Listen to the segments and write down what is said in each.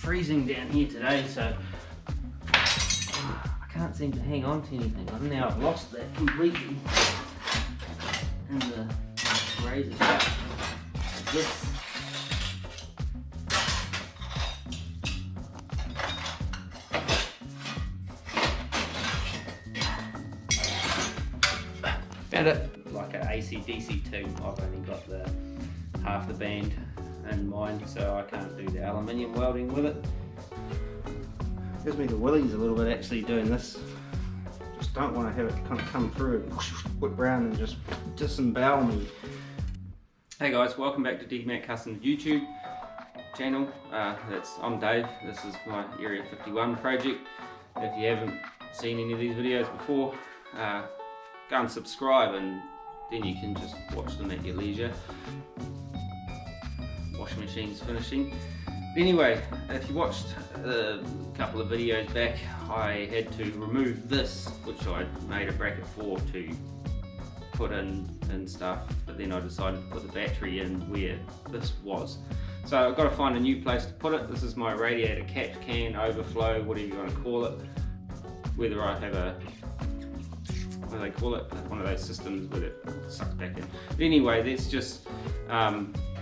freezing down here today, so I can't seem to hang on to anything. Now I've lost that completely in the razor sharp. This found it like an AC/DC tube. I've only got the half the band in mind, so I can't do the aluminium welding with it. Gives me the willies a little bit actually doing this. Just don't want to have it kind of come through and whip around and just disembowel me. Hey guys, welcome back to DMAC Custom YouTube channel. I'm Dave. This is my Area 51 project. If you haven't seen any of these videos before, go and subscribe, and then you can just watch them at your leisure. Washing machine's finishing. But anyway, if you watched a couple of videos back, I had to remove this, which I made a bracket for to put in and stuff, but then I decided to put the battery in where this was. So I've got to find a new place to put it. This is my Radiator Catch Can, Overflow, whatever you want to call it. Whether I have a, what do they call it? One of those systems where it sucks back in. But anyway, let's just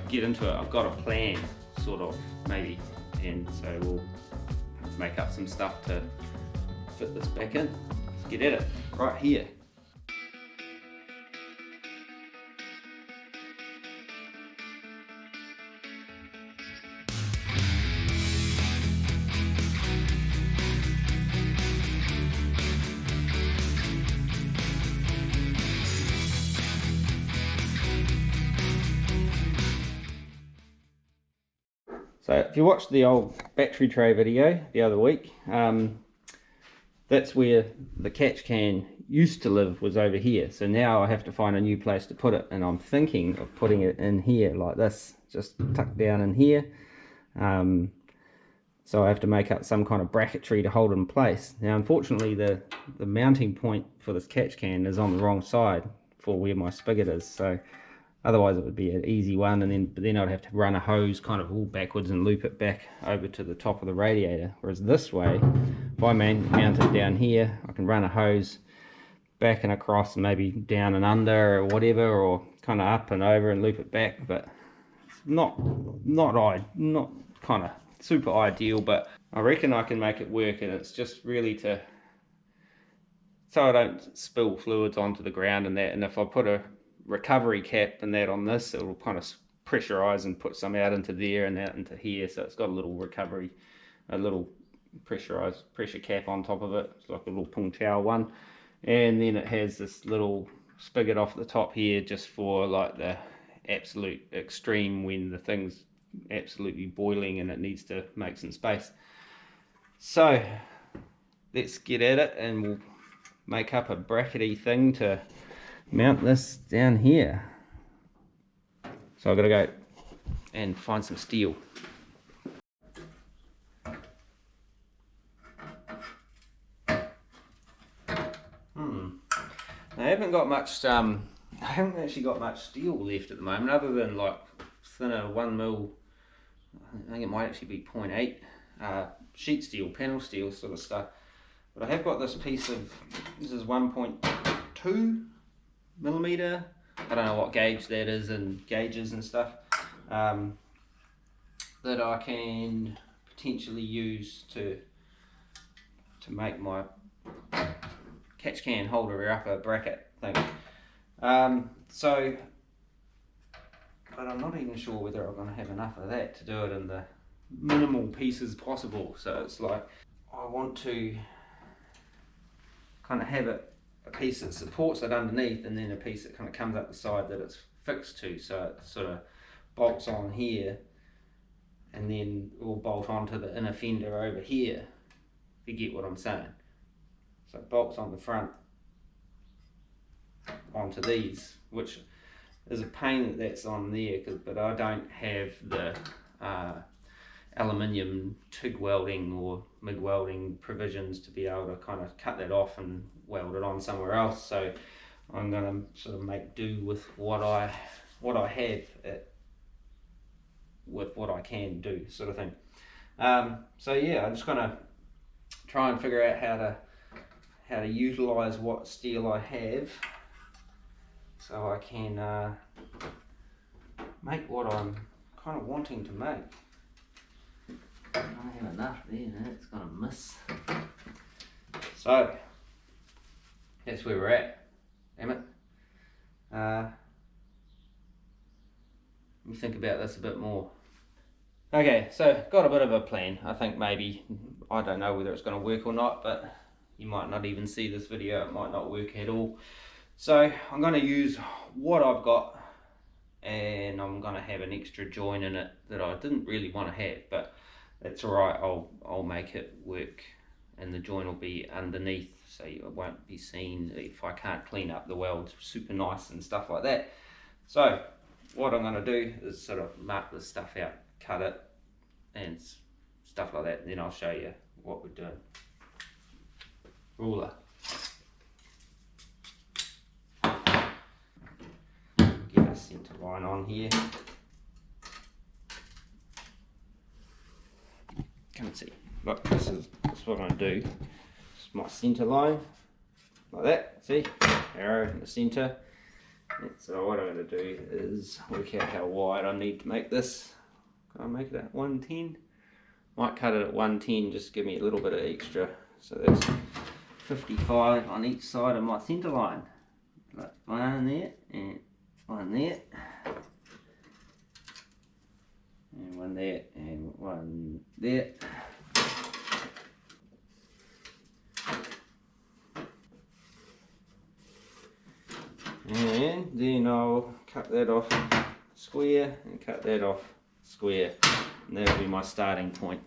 get into it. I've got a plan, sort of, maybe, and so we'll make up some stuff to fit this back in. Let's get at it, right here. So if you watched the old battery tray video the other week, that's where the catch can used to live, was over here. So now I have to find a new place to put it, and I'm thinking of putting it in here like this, just tucked down in here. So I have to make up some kind of bracketry to hold it in place. Now unfortunately the mounting point for this catch can is on the wrong side for where my spigot is, so otherwise it would be an easy one, and then I'd have to run a hose kind of all backwards and loop it back over to the top of the radiator. Whereas this way, if I mount it down here, I can run a hose back and across and maybe down and under or whatever, or kind of up and over and loop it back. But it's not kind of super ideal, but I reckon I can make it work, and it's just really so I don't spill fluids onto the ground and that. And if I put a recovery cap and that on this, it will kind of pressurize and put some out into there and out into here, so it's got a little recovery, a little pressurized pressure cap on top of it. It's like a little Pung Chao one, and then it has this little spigot off the top here just for like the absolute extreme when the thing's absolutely boiling and it needs to make some space. So let's get at it, and we'll make up a brackety thing to mount this down here. So I've got to go and find some steel. I haven't got much, I haven't actually got much steel left at the moment, other than like thinner 1mm, I think it might actually be 0.8 sheet steel, panel steel sort of stuff. But I have got this piece of, this is 1.2 millimeter, I don't know what gauge that is and gauges and stuff, that I can potentially use to make my catch can holder upper bracket thing. So, but I'm not even sure whether I'm going to have enough of that to do it in the minimal pieces possible. So it's like, I want to kind of have it a piece that supports it underneath, and then a piece that kind of comes up the side that it's fixed to, so it sort of bolts on here, and then it will bolt onto the inner fender over here, if you get what I'm saying. So it bolts on the front onto these, which is a pain that that's on there, but I don't have the aluminium TIG welding or MIG welding provisions to be able to kind of cut that off and weld it on somewhere else. So I'm going to sort of make do with what I have with what I can do, sort of thing. So yeah, I'm just gonna try and figure out how to utilize what steel I have, so I can make what I'm kind of wanting to make. I don't have enough there, no, it's gonna miss. So that's where we're at. Damn it. Let me think about this a bit more. Okay, so got a bit of a plan. I think maybe, I don't know whether it's going to work or not, but you might not even see this video, it might not work at all. So I'm going to use what I've got, and I'm going to have an extra joint in it that I didn't really want to have, but that's alright, I'll make it work, and the joint will be underneath, so it won't be seen if I can't clean up the weld super nice and stuff like that. So what I'm going to do is sort of mark this stuff out, cut it and stuff like that, and then I'll show you what we're doing. Ruler. Get a centre line on here. Can't see. Look, this is what I'm going to do. This is my centre line, like that, see? Arrow in the centre. So what I'm going to do is work out how wide I need to make this. Can I make it at 110? Might cut it at 110, just give me a little bit of extra. So that's 55 on each side of my centre line. Like one there, and one there. And one there, and one there. And then I'll cut that off square and cut that off square, and that'll be my starting point.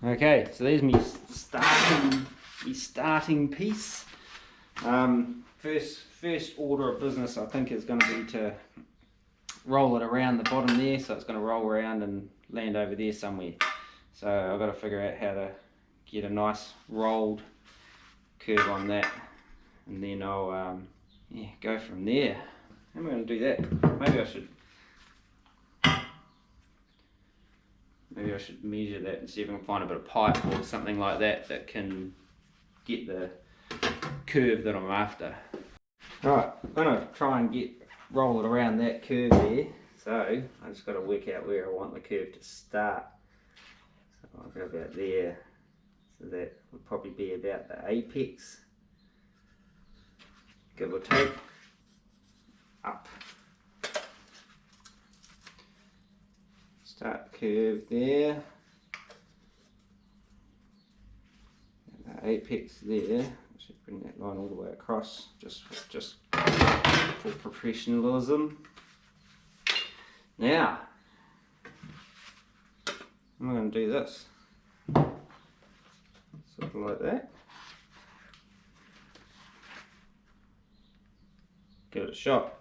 Okay, so there's my starting piece. First order of business I think is going to be to roll it around the bottom there, so it's going to roll around and land over there somewhere. So I've got to figure out how to get a nice rolled curve on that, and then I'll go from there. How am I going to do that? Maybe I should measure that and see if I can find a bit of pipe or something like that that can get the curve that I'm after. Alright, I'm going to try and roll it around that curve there, so I just got to work out where I want the curve to start. So I'll go about there, so that would probably be about the apex, give or take, up. Start the curve there, and the apex there. I should bring that line all the way across, just for professionalism. Now, I'm going to do this, sort of like that. Give it a shot.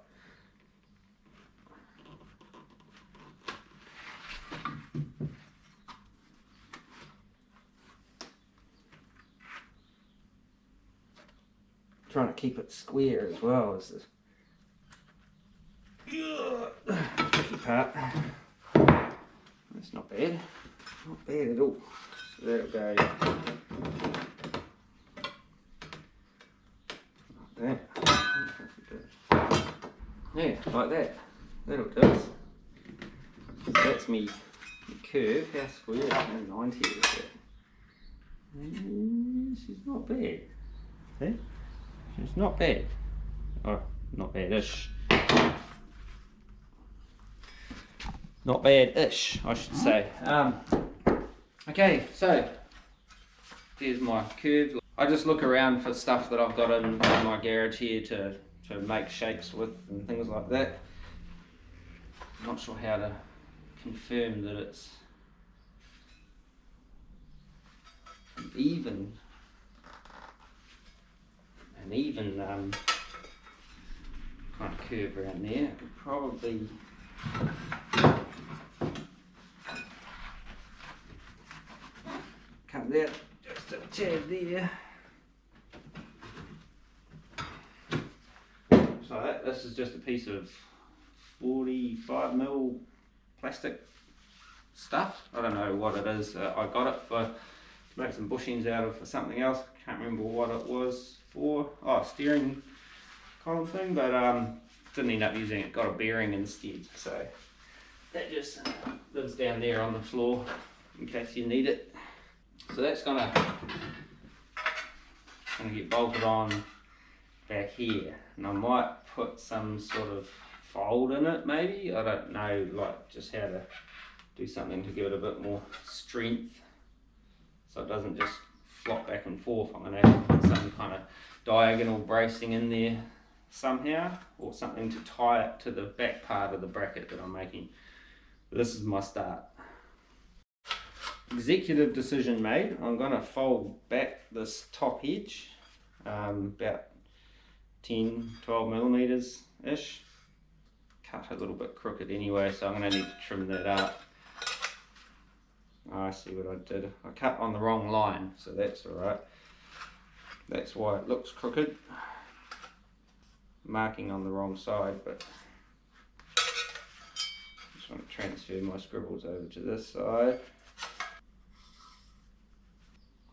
Trying to keep it square as well as the tricky part. That's not bad. Not bad at all. So that'll go like that. Yeah, like that. That'll do it. So that's me curve. How square is it? 90 is that? She's not bad. See? It's not bad. Or not bad-ish. Not bad-ish, I should say. Okay, so here's my curve. I just look around for stuff that I've got in my garage here to make shapes with and things like that. I'm not sure how to confirm that it's an even kind of curve around there. It could probably comes out just a tad there. So this is just a piece of 45mm plastic stuff. I don't know what it is. I got it to make some bushings out of for something else. Can't remember what it was for. Oh, steering column thing, but didn't end up using it. Got a bearing instead. So that just lives down there on the floor in case you need it. So that's gonna get bolted on back here, and I might put some sort of fold in it maybe. I don't know, like just how to do something to give it a bit more strength so it doesn't just flop back and forth. I'm going to have to put some kind of diagonal bracing in there somehow, or something to tie it to the back part of the bracket that I'm making. But this is my start. Executive decision made. I'm going to fold back this top edge about 10-12mm ish. Cut a little bit crooked anyway, so I'm going to need to trim that up. Oh, I see what I did. I cut on the wrong line, so that's alright. That's why it looks crooked. Marking on the wrong side, but just want to transfer my scribbles over to this side.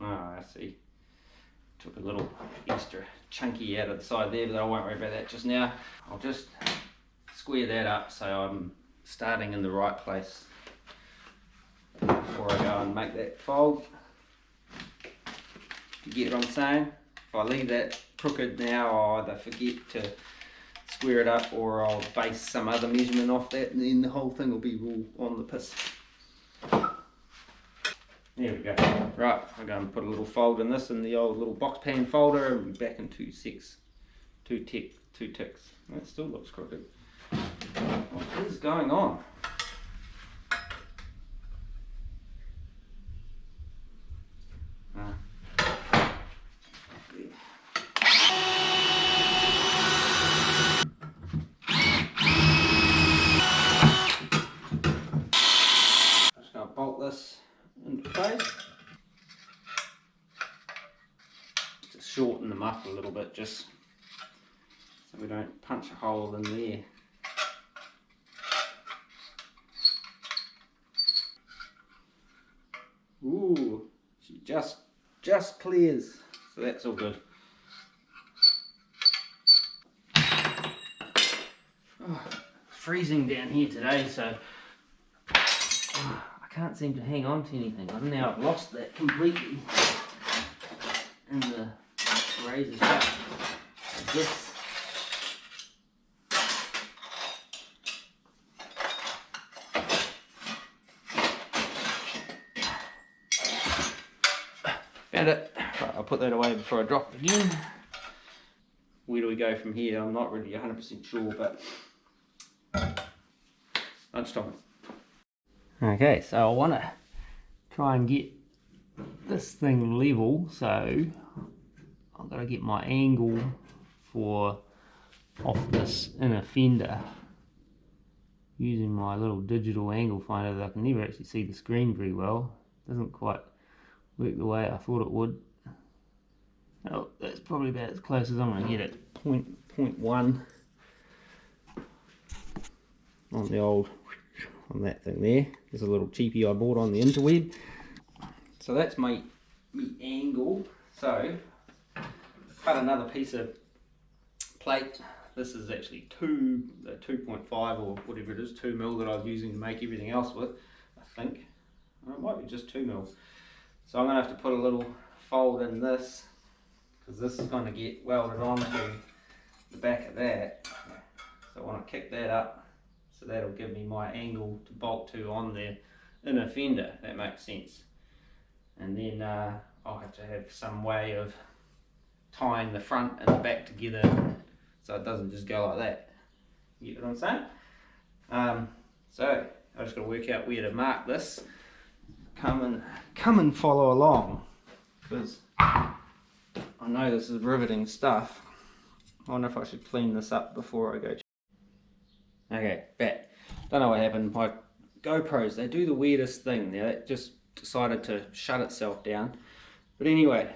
Oh, I see. Took a little extra chunky out of the side there, but I won't worry about that just now. I'll just square that up so I'm starting in the right place before I go and make that fold. You get what I'm saying? If I leave that crooked now, I'll either forget to square it up or I'll base some other measurement off that, and then the whole thing will be all on the piss. There we go. Right, I'm going to put a little fold in this in the old little box pan folder, and be back in 2 ticks. That still looks crooked. What is going on? Just going to bolt this into place. To shorten them up a little bit, just so we don't punch a hole in there. Ooh, she just clears, so that's all good. Oh, freezing down here today, so I can't seem to hang on to anything. I don't know, I've lost that completely in the razor sharp. I guess. Found it. Right, I'll put that away before I drop it again. Where do we go from here? I'm not really 100% sure, but lunchtime. Okay, so I want to try and get this thing level, so I've got to get my angle for off this inner fender using my little digital angle finder that I can never actually see the screen very well. It doesn't quite work the way I thought it would. Oh, that's probably about as close as I'm going to get it. 0.1 on the old, on that thing there. There's a little cheapie I bought on the interweb. So that's my angle. So cut another piece of plate. This is actually 2.5 or whatever it is, 2mm that I was using to make everything else with, I think. Or it might be just 2mm. So I'm going to have to put a little fold in this, because this is going to get welded onto the back of that. So I want to kick that up, so that'll give me my angle to bolt to on the inner fender, if that makes sense. And then I'll have to have some way of tying the front and the back together so it doesn't just go like that. You get what I'm saying? So I just got to work out where to mark this. Come and follow along, because I know this is riveting stuff. I wonder if I should clean this up before I go. Okay, back. Don't know what happened. My GoPros, they do the weirdest thing. Now that just decided to shut itself down. But anyway,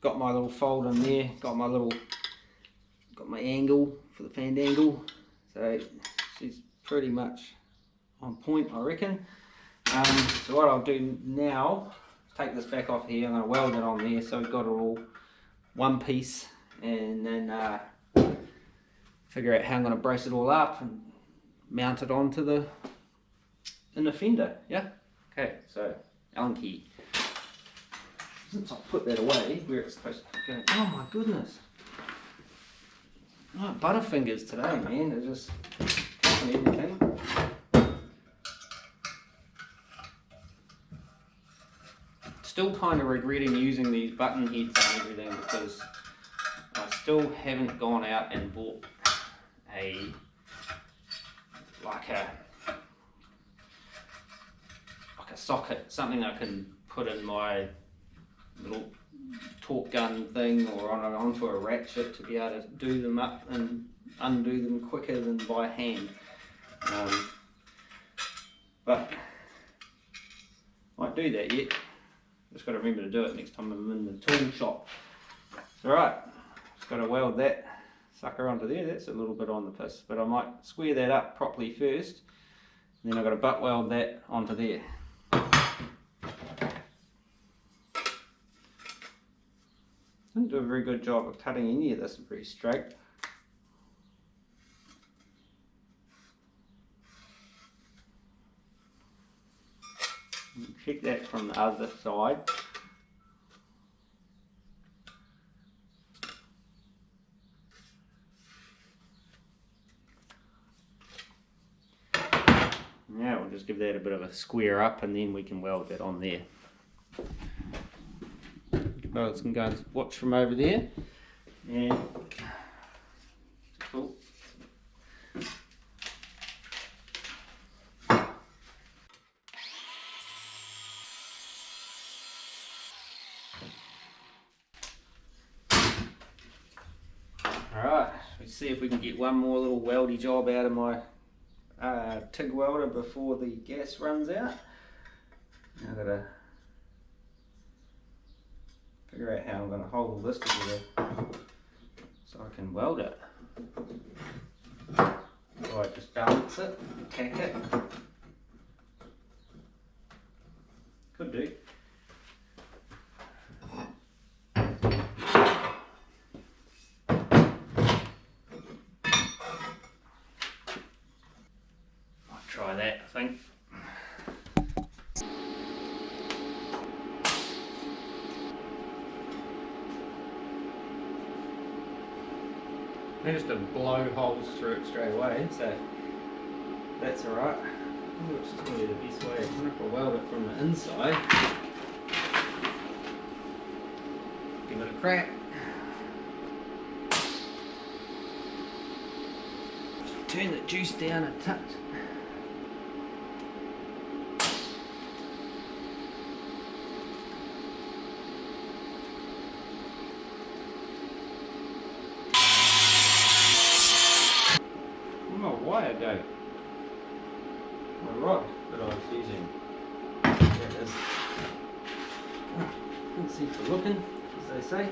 got my little fold in there, got my angle for the fandangle, so she's pretty much on point, I reckon. So what I'll do now, take this back off here, I'm going to weld it on there so we've got it all one piece, and then figure out how I'm going to brace it all up and mount it onto the inner fender. Yeah? Okay, so Allen key. Since I put that away where it's supposed to go, oh my goodness. Oh, butterfingers today, man. They're just cutting everything. Still kind of regretting using these button heads and everything, because I still haven't gone out and bought a socket, something I can put in my little torque gun thing or onto a ratchet to be able to do them up and undo them quicker than by hand. But might do that yet. Just got to remember to do it next time I'm in the tool shop. Alright, just got to weld that sucker onto there. That's a little bit on the piss, but I might square that up properly first, and then I've got to butt weld that onto there. Didn't do a very good job of cutting any of this very straight. Check that from the other side. Now we'll just give that a bit of a square up, and then we can weld that on there. Well, let's go and watch from over there. And cool. Alright, let's see if we can get one more little weldy job out of my TIG welder before the gas runs out. Now I've got to figure out how I'm going to hold all this together so I can weld it. So I just balance it, tack it. Could do. I'll try that, I think. Managed to blow holes through it straight away, so that's alright. Which is probably the best way. I wonder if I weld it from the inside. Give it a crack. Turn the juice down a touch. Wire go? My rod that I was using. There it is. Can't see for looking, as they say.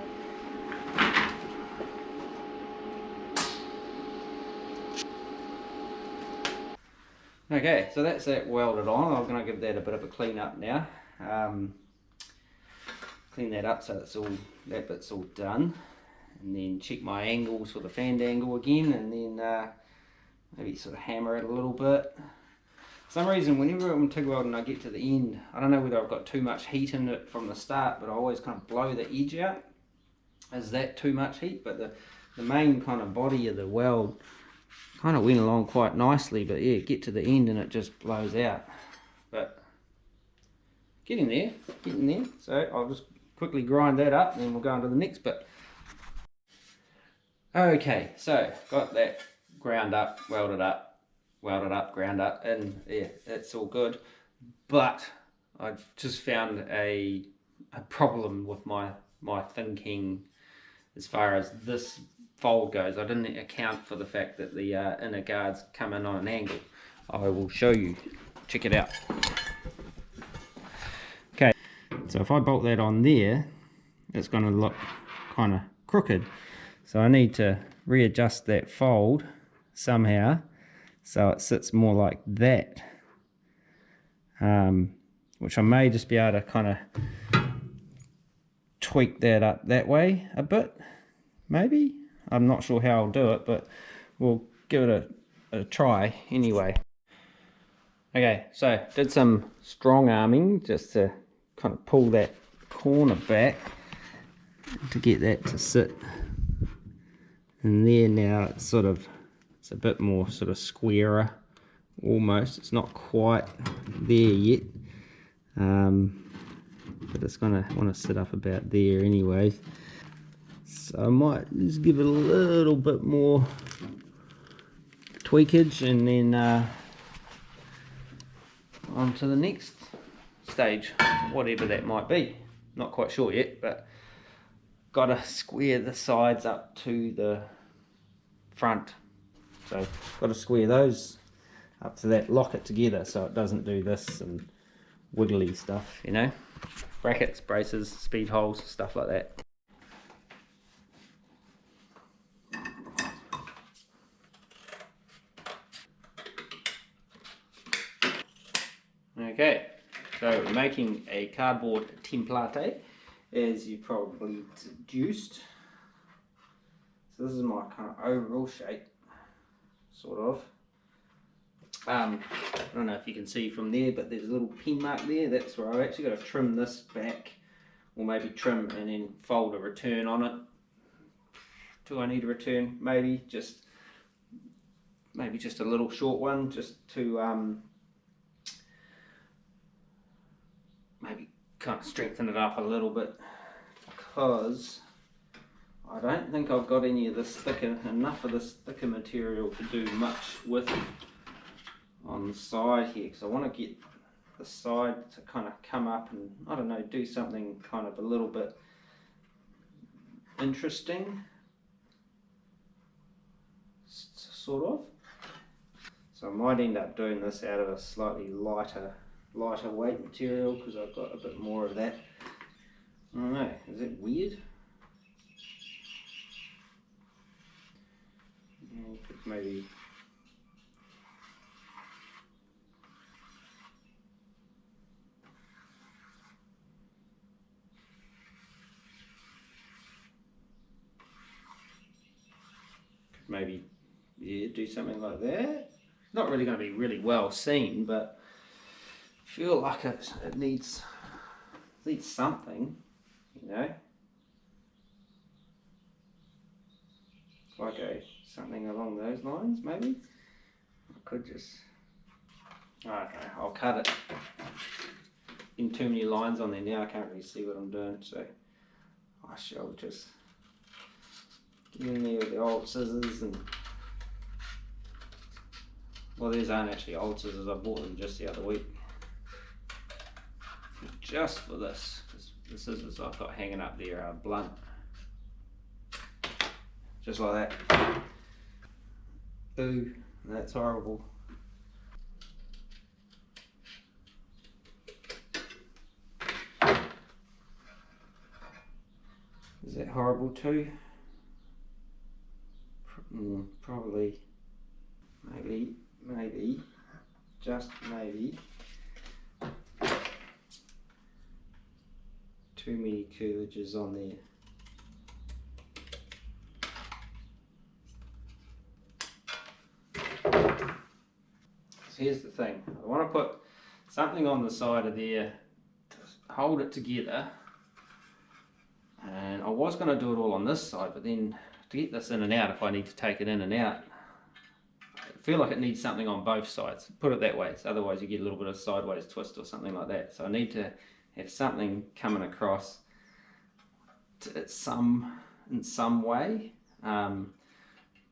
Okay, so that's that welded on. I'm going to give that a bit of a clean up now. Clean that up so it's all, that bit's all done. And then check my angles for the fandangle again, and then maybe sort of hammer it a little bit. For some reason, whenever I'm TIG welding, I get to the end, I don't know whether I've got too much heat in it from the start, but I always kind of blow the edge out. Is that too much heat? But the main kind of body of the weld kind of went along quite nicely, but yeah, get to the end and it just blows out. But getting there. So I'll just quickly grind that up, and then we'll go on to the next bit. Okay, so got that ground up, welded up, ground up, and yeah, it's all good. But I've just found a problem with my thinking as far as this fold goes. I didn't account for the fact that the inner guards come in on an angle. I will show you. Check it out. So if I bolt that on there, it's going to look kind of crooked. So I need to readjust that fold somehow so it sits more like that, which I may just be able to kind of tweak that up that way a bit, maybe. I'm not sure how I'll do it, but we'll give it a try anyway. Okay, so did some strong arming just to kind of pull that corner back to get that to sit in there. Now it's a bit more sort of squarer, almost. It's not quite there yet, but it's gonna want to sit up about there anyway. So I might just give it a little bit more tweakage, and then on to the next stage, whatever that might be. Not quite sure yet, but got to square the sides up to the front. So got to square those up to that, lock it together so it doesn't do this and wiggly stuff, you know. Brackets, braces, speed holes, stuff like that. Okay, so making a cardboard template, as you probably deduced. So this is my kind of overall shape, sort of. I don't know if you can see from there, but there's a little pin mark there. That's where I've actually got to trim this back, or maybe trim and then fold a return on it. Do I need a return? Maybe just a little short one, just to maybe kind of strengthen it up a little bit, because I don't think I've got any of this enough of this thicker material to do much with on the side here, because I want to get the side to kind of come up and, I don't know, do something kind of a little bit interesting, sort of. So I might end up doing this out of a slightly lighter weight material, because I've got a bit more of that. I don't know, is it weird? Maybe yeah, do something like that. Not really going to be really well seen, but I feel like it needs something, you know. If I go something along those lines, maybe I could just, I don't know, I'll cut it in too many lines on there now. I can't really see what I'm doing, so I shall just get in there with the old scissors. And well, these aren't actually old scissors, I bought them just the other week just for this, because the scissors I've got hanging up there are blunt, just like that. Ooh, that's horrible. Is that horrible too? Probably. Maybe, just maybe, too many curvatures on there. So here's the thing, I want to put something on the side of there to hold it together, and I was going to do it all on this side, but then to get this in and out, if I need to take it in and out, I feel like it needs something on both sides, put it that way, so otherwise you get a little bit of sideways twist or something like that. So I need to have something coming across in some way,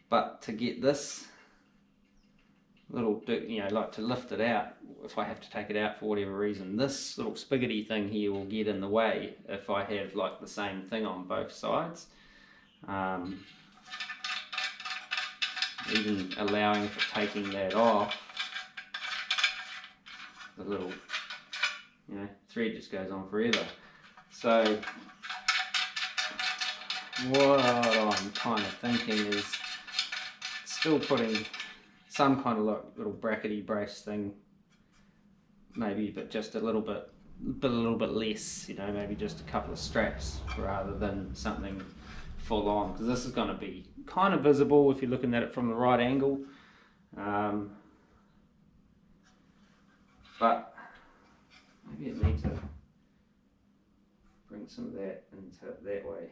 but to get this little, you know, like to lift it out, if I have to take it out for whatever reason, this little spiggity thing here will get in the way if I have like the same thing on both sides. Even allowing for taking that off, the little, you know, thread just goes on forever. So what I'm kind of thinking is still putting some kind of little brackety brace thing, maybe, but just a little bit less, you know, maybe just a couple of straps rather than something full on, because this is going to be kind of visible if you're looking at it from the right angle. But maybe it needs to bring some of that into it that way.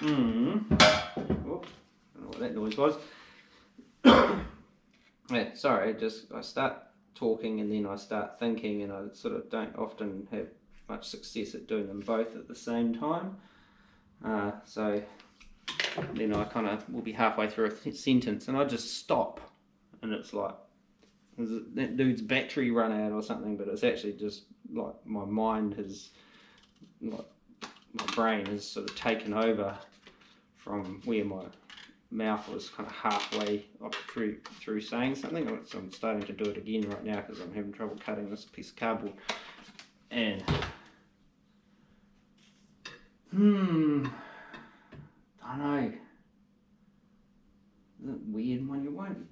Oh, I don't know what that noise was. Yeah, sorry, I start talking and then I start thinking, and I sort of don't often have much success at doing them both at the same time. So then I kind of will be halfway through a sentence and I just stop, and it's like that dude's battery run out or something, but it's actually just like my mind has, like my brain has sort of taken over from where my mouth was kind of halfway up through saying something. So I'm starting to do it again right now because I'm having trouble cutting this piece of cardboard. And I don't know. Isn't it weird when you won't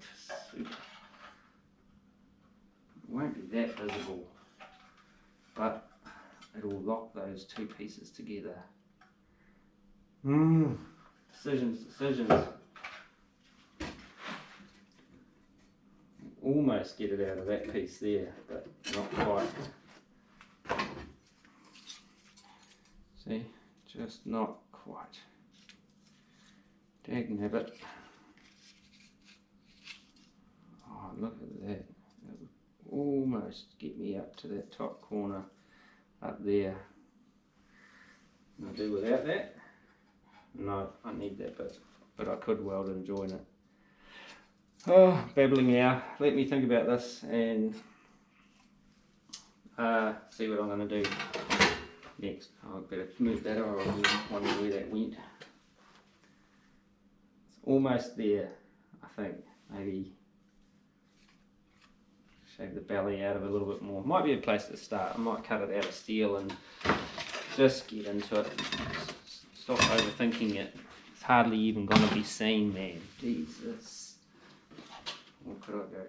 be that visible, but it'll lock those two pieces together. Decisions. Almost get it out of that piece there, but not quite. See, just not quite. Dagnabbit. Oh, look at that. That would almost get me up to that top corner up there. Can I do without that? No, I need that bit, but I could weld and join it. Oh, babbling now. Let me think about this and see what I'm going to do next. I better move that, or I wonder where that went. It's almost there, I think. Maybe shave the belly out of it a little bit more. Might be a place to start. I might cut it out of steel and just get into it. Stop overthinking it. It's hardly even going to be seen, man. Jesus. Where could I go?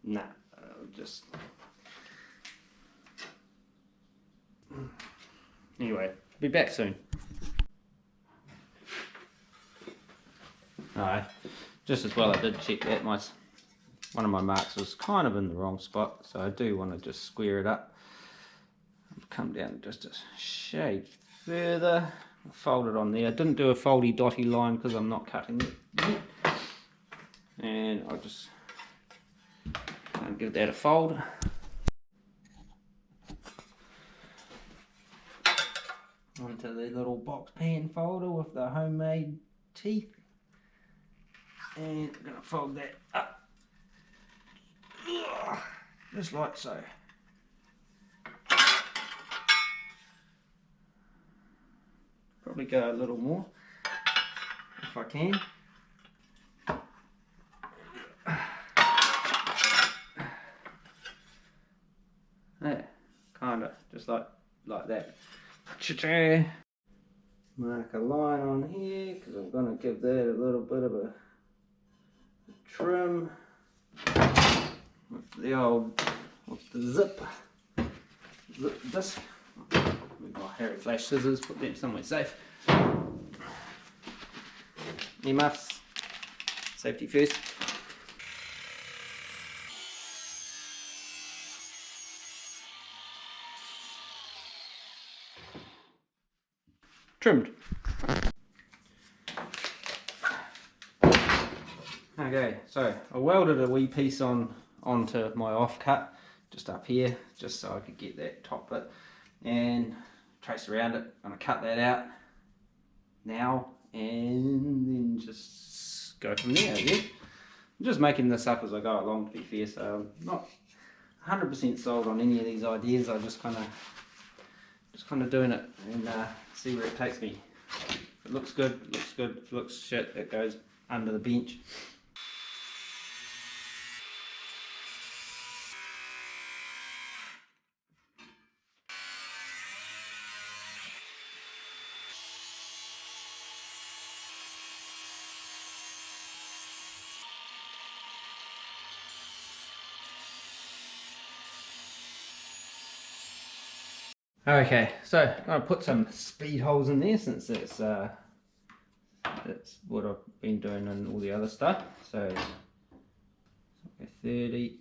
Nah, just... Anyway, be back soon. Alright, just as well I did check that one of my marks was kind of in the wrong spot, so I do want to just square it up. Come down just a shade further. Fold it on there. I didn't do a foldy dotty line because I'm not cutting it yet. And I'll just give that a fold. Onto the little box pan folder with the homemade teeth. And I'm going to fold that up. Just like so. Probably go a little more if I can. Yeah, kinda just like that. Cha-cha. Mark a line on here because I'm gonna give that a little bit of a trim with the old zip disc. With my hairy flash scissors, put them somewhere safe. Earmuffs, safety first. Trimmed. Okay, so I welded a wee piece onto my offcut just up here, just so I could get that top bit, and trace around it. I'm going to cut that out now and then just go from there. I'm just making this up as I go along, to be fair, so I'm not 100% sold on any of these ideas. I just kind of doing it and see where it takes me. If it looks good, it looks good. If it looks shit, it goes under the bench. Okay, so I'm going to put some speed holes in there since that's what I've been doing in all the other stuff. So 30.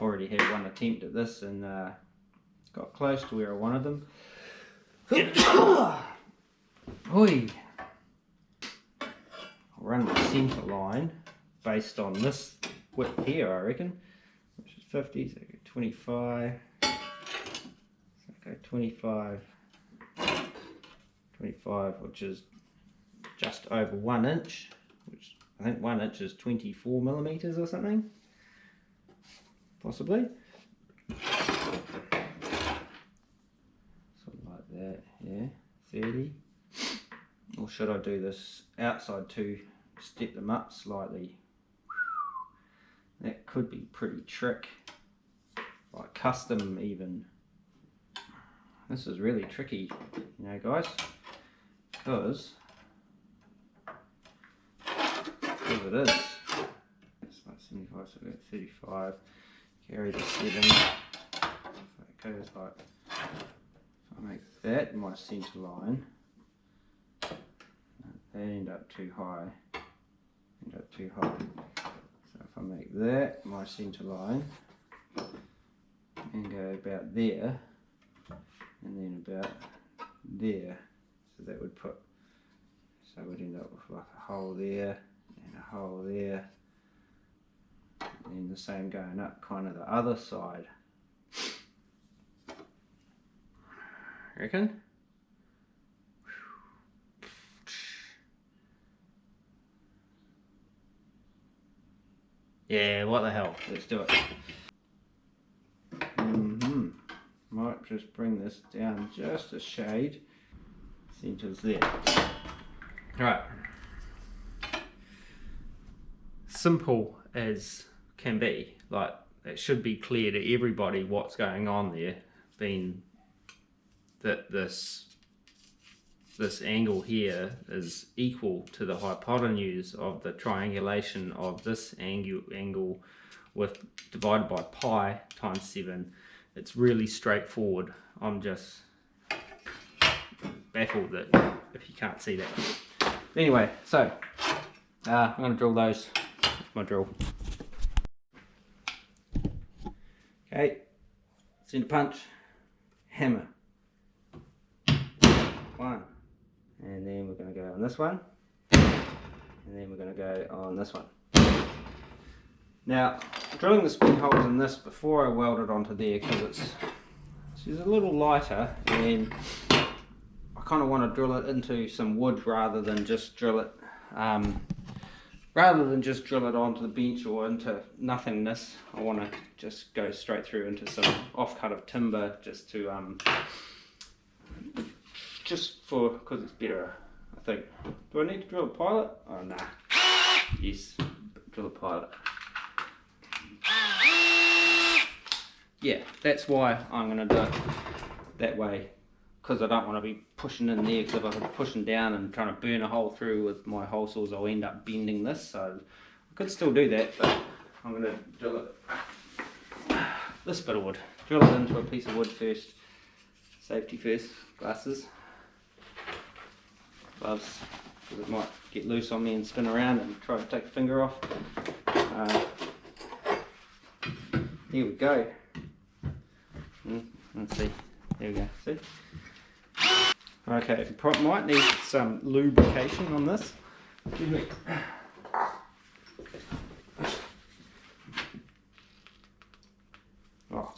Already had one attempt at this and got close to where I wanted them. Oi. I'll run the centre line based on this width here, I reckon, which is 50, so go 25, so go 25, 25, which is just over 1 inch, which I think 1 inch is 24 millimeters or something, possibly. Something like that, yeah, 30. Or should I do this outside too, step them up slightly? That could be pretty trick, like custom even. This is really tricky, you know, guys, because it is. It's like 75, so we've got 35, carry the 7, so it goes like, if I make that my centre line, they end up too high, so if I make that my centre line, and go about there, and then about there, so that would put, so we'd end up with like a hole there, and a hole there, and then the same going up kind of the other side. Reckon? Yeah, what the hell, let's do it. Might just bring this down just a shade. Centre's there. Alright. Simple as can be, like it should be clear to everybody what's going on there, being that this angle here is equal to the hypotenuse of the triangulation of this angle with divided by pi times 7. It's really straightforward. I'm just baffled that if you can't see that. Anyway, so I'm going to drill those with my drill. Okay, centre punch, hammer. 1. And then we're going to go on this one, and then we're going to go on this one. Now, drilling the speed holes in this before I weld it onto there, because it's a little lighter, and I kind of want to drill it into some wood rather than just drill it onto the bench or into nothingness. I want to just go straight through into some offcut of timber, just to because it's better, I think. Do I need to drill a pilot? Oh, nah. Yes, drill a pilot. Yeah, that's why I'm going to do it that way, because I don't want to be pushing in there, because if I'm pushing down and trying to burn a hole through with my hole saws, I'll end up bending this, so I could still do that, but I'm going to drill it, this bit of wood, drill it into a piece of wood first, safety first, glasses. Gloves, because it might get loose on me and spin around and try to take the finger off. Here we go. Let's see. There we go. See? Okay, might need some lubrication on this. Excuse me. Oh.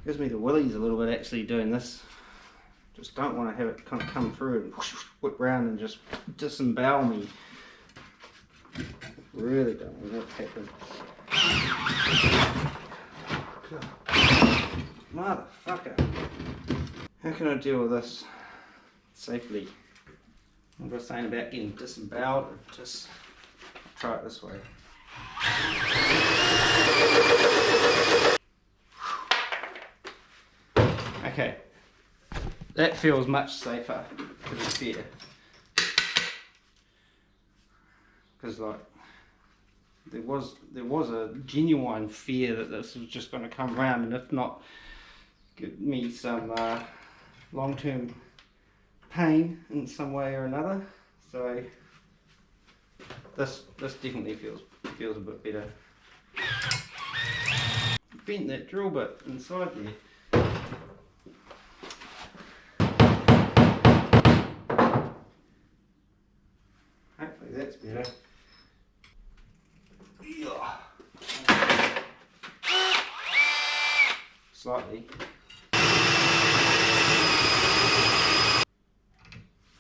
Gives me the willies a little bit actually doing this. Just don't want to have it kind of come through and whip round and just disembowel me. Really don't want that to happen. Motherfucker. How can I deal with this safely? I'm just saying about getting disemboweled. Just try it this way. Okay, that feels much safer, to be fair. Because like there was a genuine fear that this was just going to come around, and if not, give me some long-term pain in some way or another. So this definitely feels a bit better. Bent that drill bit inside there. Hopefully that's better. Slightly.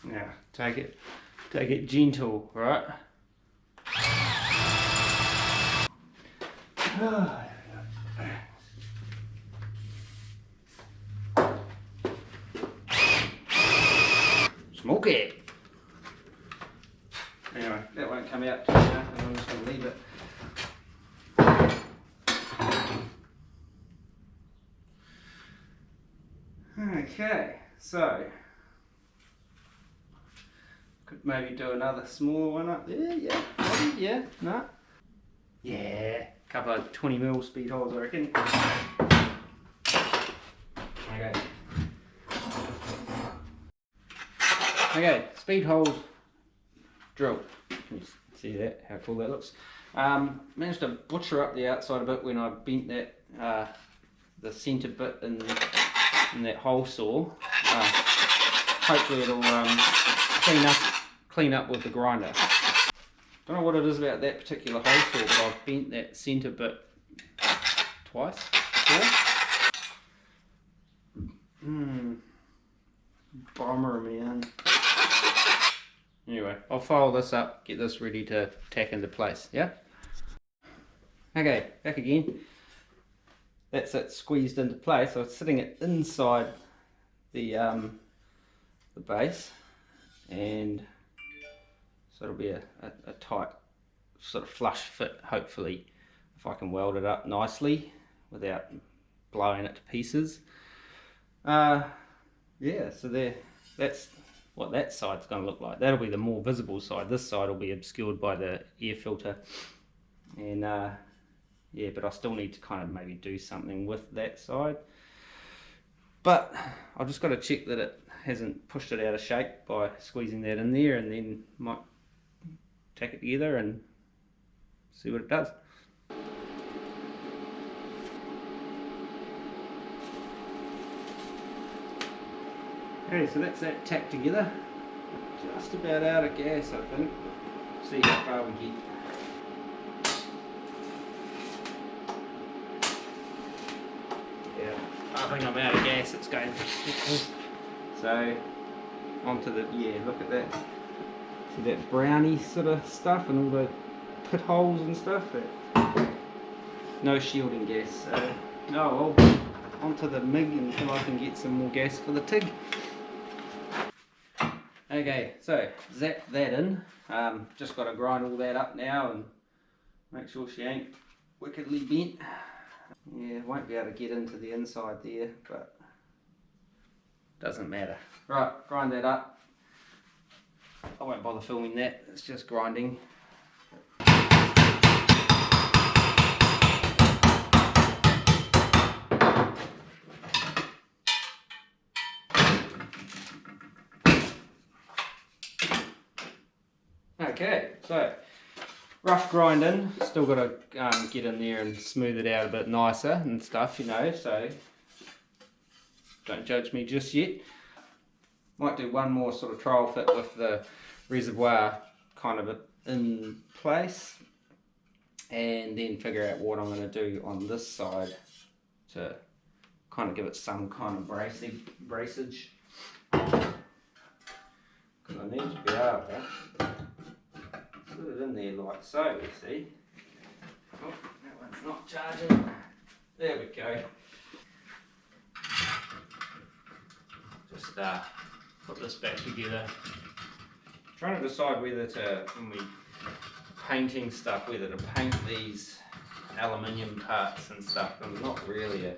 Now take it gentle, right? Smoke it. Anyway, that won't come out too much, and I'm just going to leave it. Okay, so could maybe do another smaller one up there. Yeah, maybe, yeah, no. Yeah, a couple of 20mm speed holes, I reckon. Okay, speed holes drilled. Can you see that? How cool that looks. Managed to butcher up the outside a bit when I bent that the centre bit in that hole saw. Hopefully it'll clean up with the grinder. Don't know what it is about that particular hole saw, but I've bent that centre bit twice before. Bomber, man. Anyway, I'll file this up, get this ready to tack into place, yeah? Okay, back again. That's it squeezed into place. So it's sitting it inside the base, and so it'll be a tight sort of flush fit, hopefully, if I can weld it up nicely without blowing it to pieces. Yeah, so that's what that side's going to look like. That'll be the more visible side. This side will be obscured by the air filter, and yeah, but I still need to kind of maybe do something with that side. But I've just got to check that it hasn't pushed it out of shape by squeezing that in there, and then might tack it together and see what it does. Okay, so that's that tacked together. Just about out of gas, I think. See how far we get. Yeah, I think I'm out of gas. It's going to stick. So onto the, yeah, look at that. See that brownie sort of stuff and all the pit holes and stuff. No shielding gas. So no, I'll onto the MIG until I can get some more gas for the TIG. Okay, so zap that in. Just got to grind all that up now and make sure she ain't wickedly bent. Yeah, won't be able to get into the inside there, but doesn't matter. Right, grind that up. I won't bother filming that, it's just grinding. Okay, so rough grinding, still got to get in there and smooth it out a bit nicer and stuff, you know, so don't judge me just yet. Might do one more sort of trial fit with the reservoir kind of in place, and then figure out what I'm going to do on this side to kind of give it some kind of braceage. Because I need to be able to put it in there like so, you see. Oh, that one's not charging. There we go. Just put this back together. Trying to decide whether to, when we painting stuff, whether to paint these aluminium parts and stuff. I'm not really a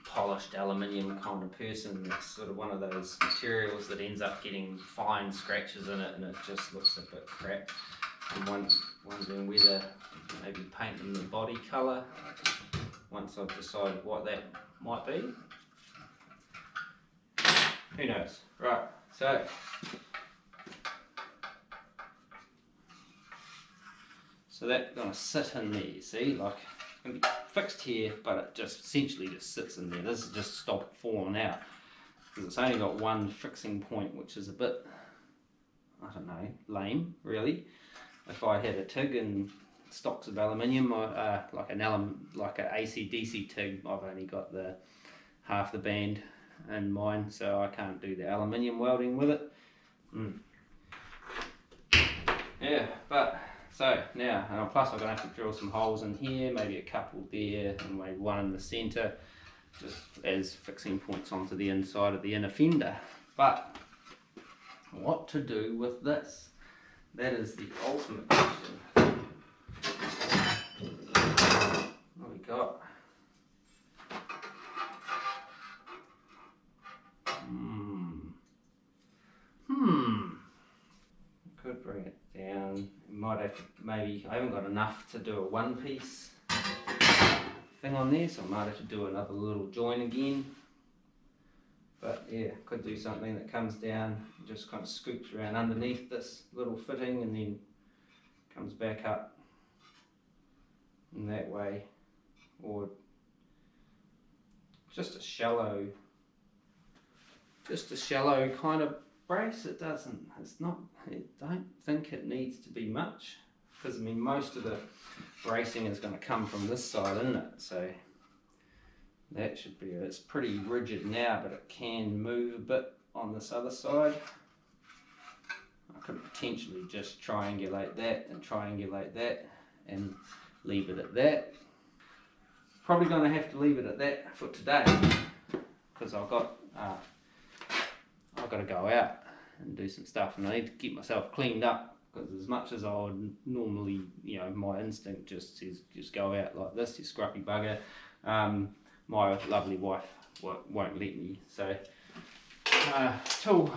polished aluminium kind of person. It's sort of one of those materials that ends up getting fine scratches in it and it just looks a bit crap. I'm wondering whether maybe painting the body colour once I've decided what that might be. Who knows? Right, so that's going to sit in there, you see, like it's going to be fixed here, but it just essentially just sits in there. This is just stop it falling out, because it's only got one fixing point, which is a bit, I don't know, lame, really. If I had a TIG and stocks of aluminium, like an AC/DC TIG, I've only got the half the band in mine, so I can't do the aluminium welding with it. Yeah, but so now, and plus I'm going to have to drill some holes in here, maybe a couple there, and maybe one in the centre, just as fixing points onto the inside of the inner fender. But what to do with this? That is the ultimate question. What we got? Could bring it down. Might have to, maybe I haven't got enough to do a one piece thing on there, so I might have to do another little join again. But yeah, could do something that comes down and just kind of scoops around underneath this little fitting and then comes back up in that way, or just a shallow kind of brace. I don't think it needs to be much, because I mean most of the bracing is going to come from this side, isn't it? So that should be it. It's pretty rigid now, but it can move a bit on this other side. I could potentially just triangulate that and leave it at that. Probably going to have to leave it at that for today, because I've got to go out and do some stuff, and I need to keep myself cleaned up, because as much as I would normally, you know, my instinct just says just go out like this, you scruffy bugger, my lovely wife won't let me. So till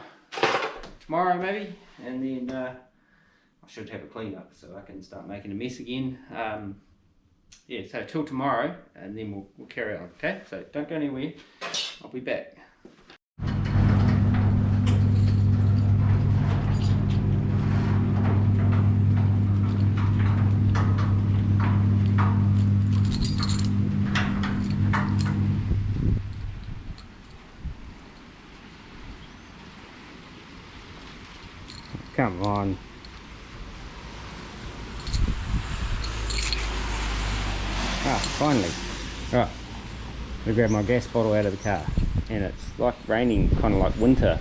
tomorrow maybe, and then I should have a clean up so I can start making a mess again. Yeah, so till tomorrow, and then we'll carry on, okay? So don't go anywhere, I'll be back. Come on. Ah, finally. Right, I grabbed my gas bottle out of the car, and it's like raining, kind of like winter.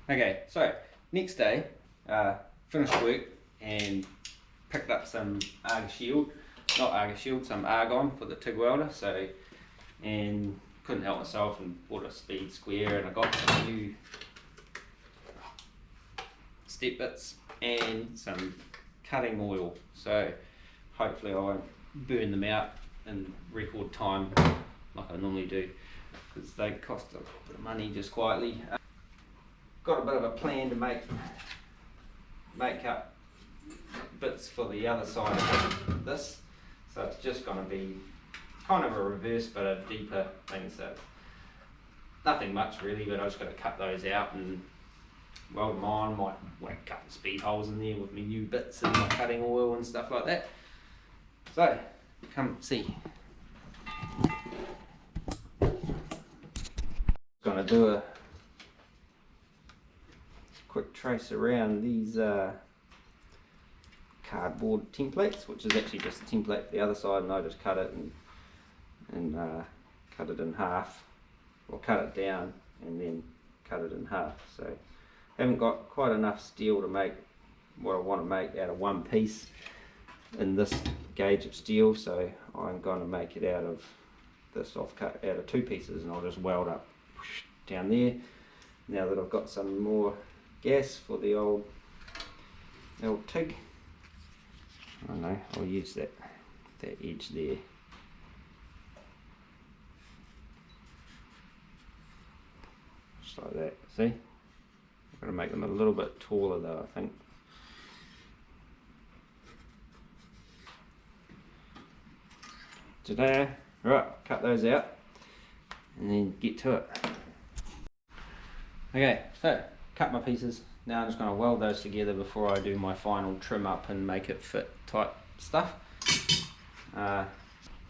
Okay, so next day, finished work and picked up some some argon for the TIG welder. So, and couldn't help myself and bought a speed square, and I got some new step bits and some cutting oil. So hopefully I won't burn them out in record time like I normally do, because they cost a bit of money just quietly. Got a bit of a plan to make up bits for the other side of this, so it's just going to be kind of a reverse but a deeper thing, so nothing much really, but I just got to cut those out and weld them on. Might whack a couple of speed holes in there with my new bits and my cutting oil and stuff like that. So come see. Going to do a quick trace around these cardboard templates, which is actually just a template for the other side, and I just cut it and cut it in half or cut it down and then cut it in half. So I haven't got quite enough steel to make what I want to make out of one piece in this gauge of steel, so I'm going to make it out of this offcut out of two pieces, and I'll just weld up down there. Now that I've got some more gas for the old TIG, I don't know, I'll use that edge there. Just like that, see? I've got to make them a little bit taller though, I think. Ta-da! Right, cut those out and then get to it. Okay, so cut my pieces. Now I'm just going to weld those together before I do my final trim up and make it fit type stuff.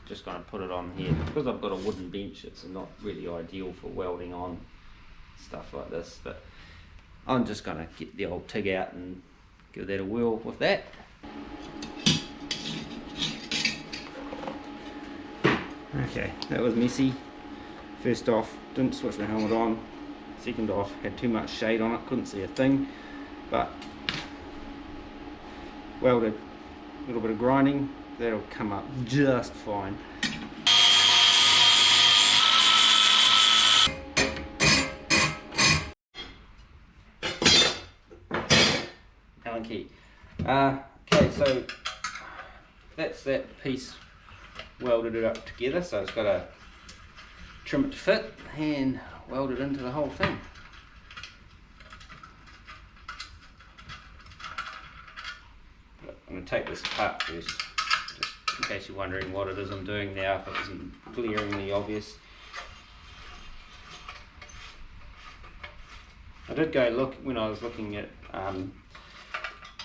Just going to put it on here. Because I've got a wooden bench, it's not really ideal for welding on stuff like this, but I'm just going to get the old TIG out and give that a whirl with that. Okay, that was messy. First off, didn't switch the helmet on. Second off, had too much shade on it, couldn't see a thing, but welded. A little bit of grinding, that'll come up just fine. Allen key. Okay, so that's that piece welded it up together, so it's got to trim it to fit and weld it into the whole thing. I'm going to take this apart first, just in case you're wondering what it is I'm doing now, if it isn't glaringly obvious. I did go look, when I was looking at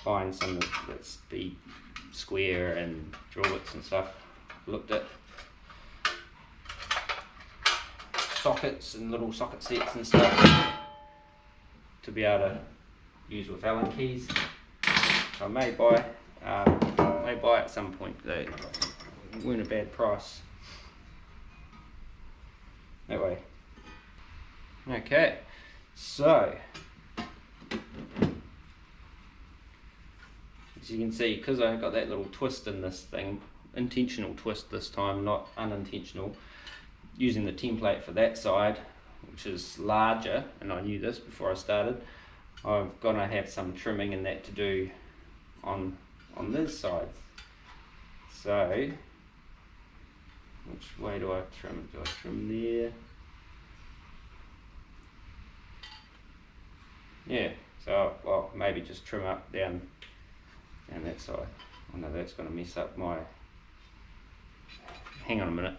buying some that's be square and drill bits and stuff, looked at sockets and little socket sets and stuff to be able to use with Allen keys. So I may buy at some point. They weren't a bad price. That way. Okay, so as you can see, because I got that little twist in this thing, intentional twist this time, not unintentional, using the template for that side, which is larger, and I knew this before I started, I'm gonna have some trimming and that to do on this side. So which way do I trim it? Do I trim there? Yeah, so well, maybe just trim up down that side. I know that's going to mess up my, hang on a minute.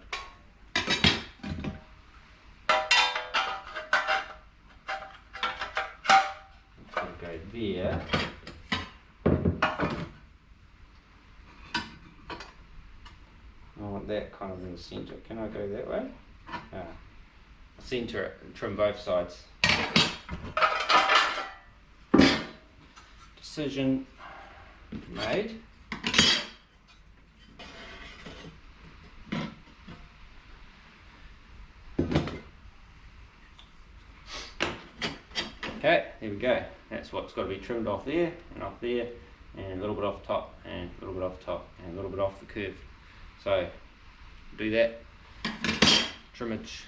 Go there. I want that kind of in the centre. Can I go that way? Centre it and trim both sides. Decision made. Okay, there we go. That's what's got to be trimmed off there and off there, and a little bit off the top, and a little bit off the top, and a little bit off the curve. So do that. Trimmage.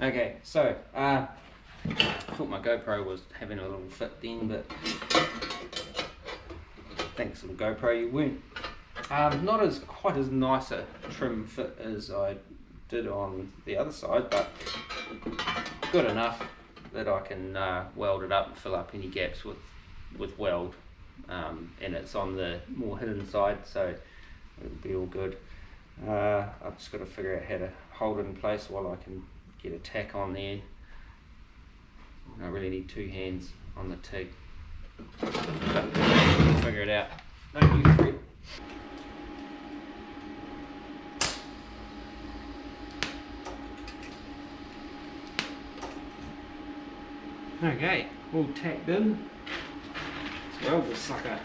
Okay, so I thought my GoPro was having a little fit then, but thanks to the GoPro you weren't. Not as quite as nice a trim fit as I did on the other side, but good enough that I can weld it up and fill up any gaps with weld, and it's on the more hidden side, so it'll be all good. I've just got to figure out how to hold it in place while I can get a tack on there. I really need two hands on the TIG, but figure it out. Don't you fret. Okay, all tacked in. Let's weld this sucker.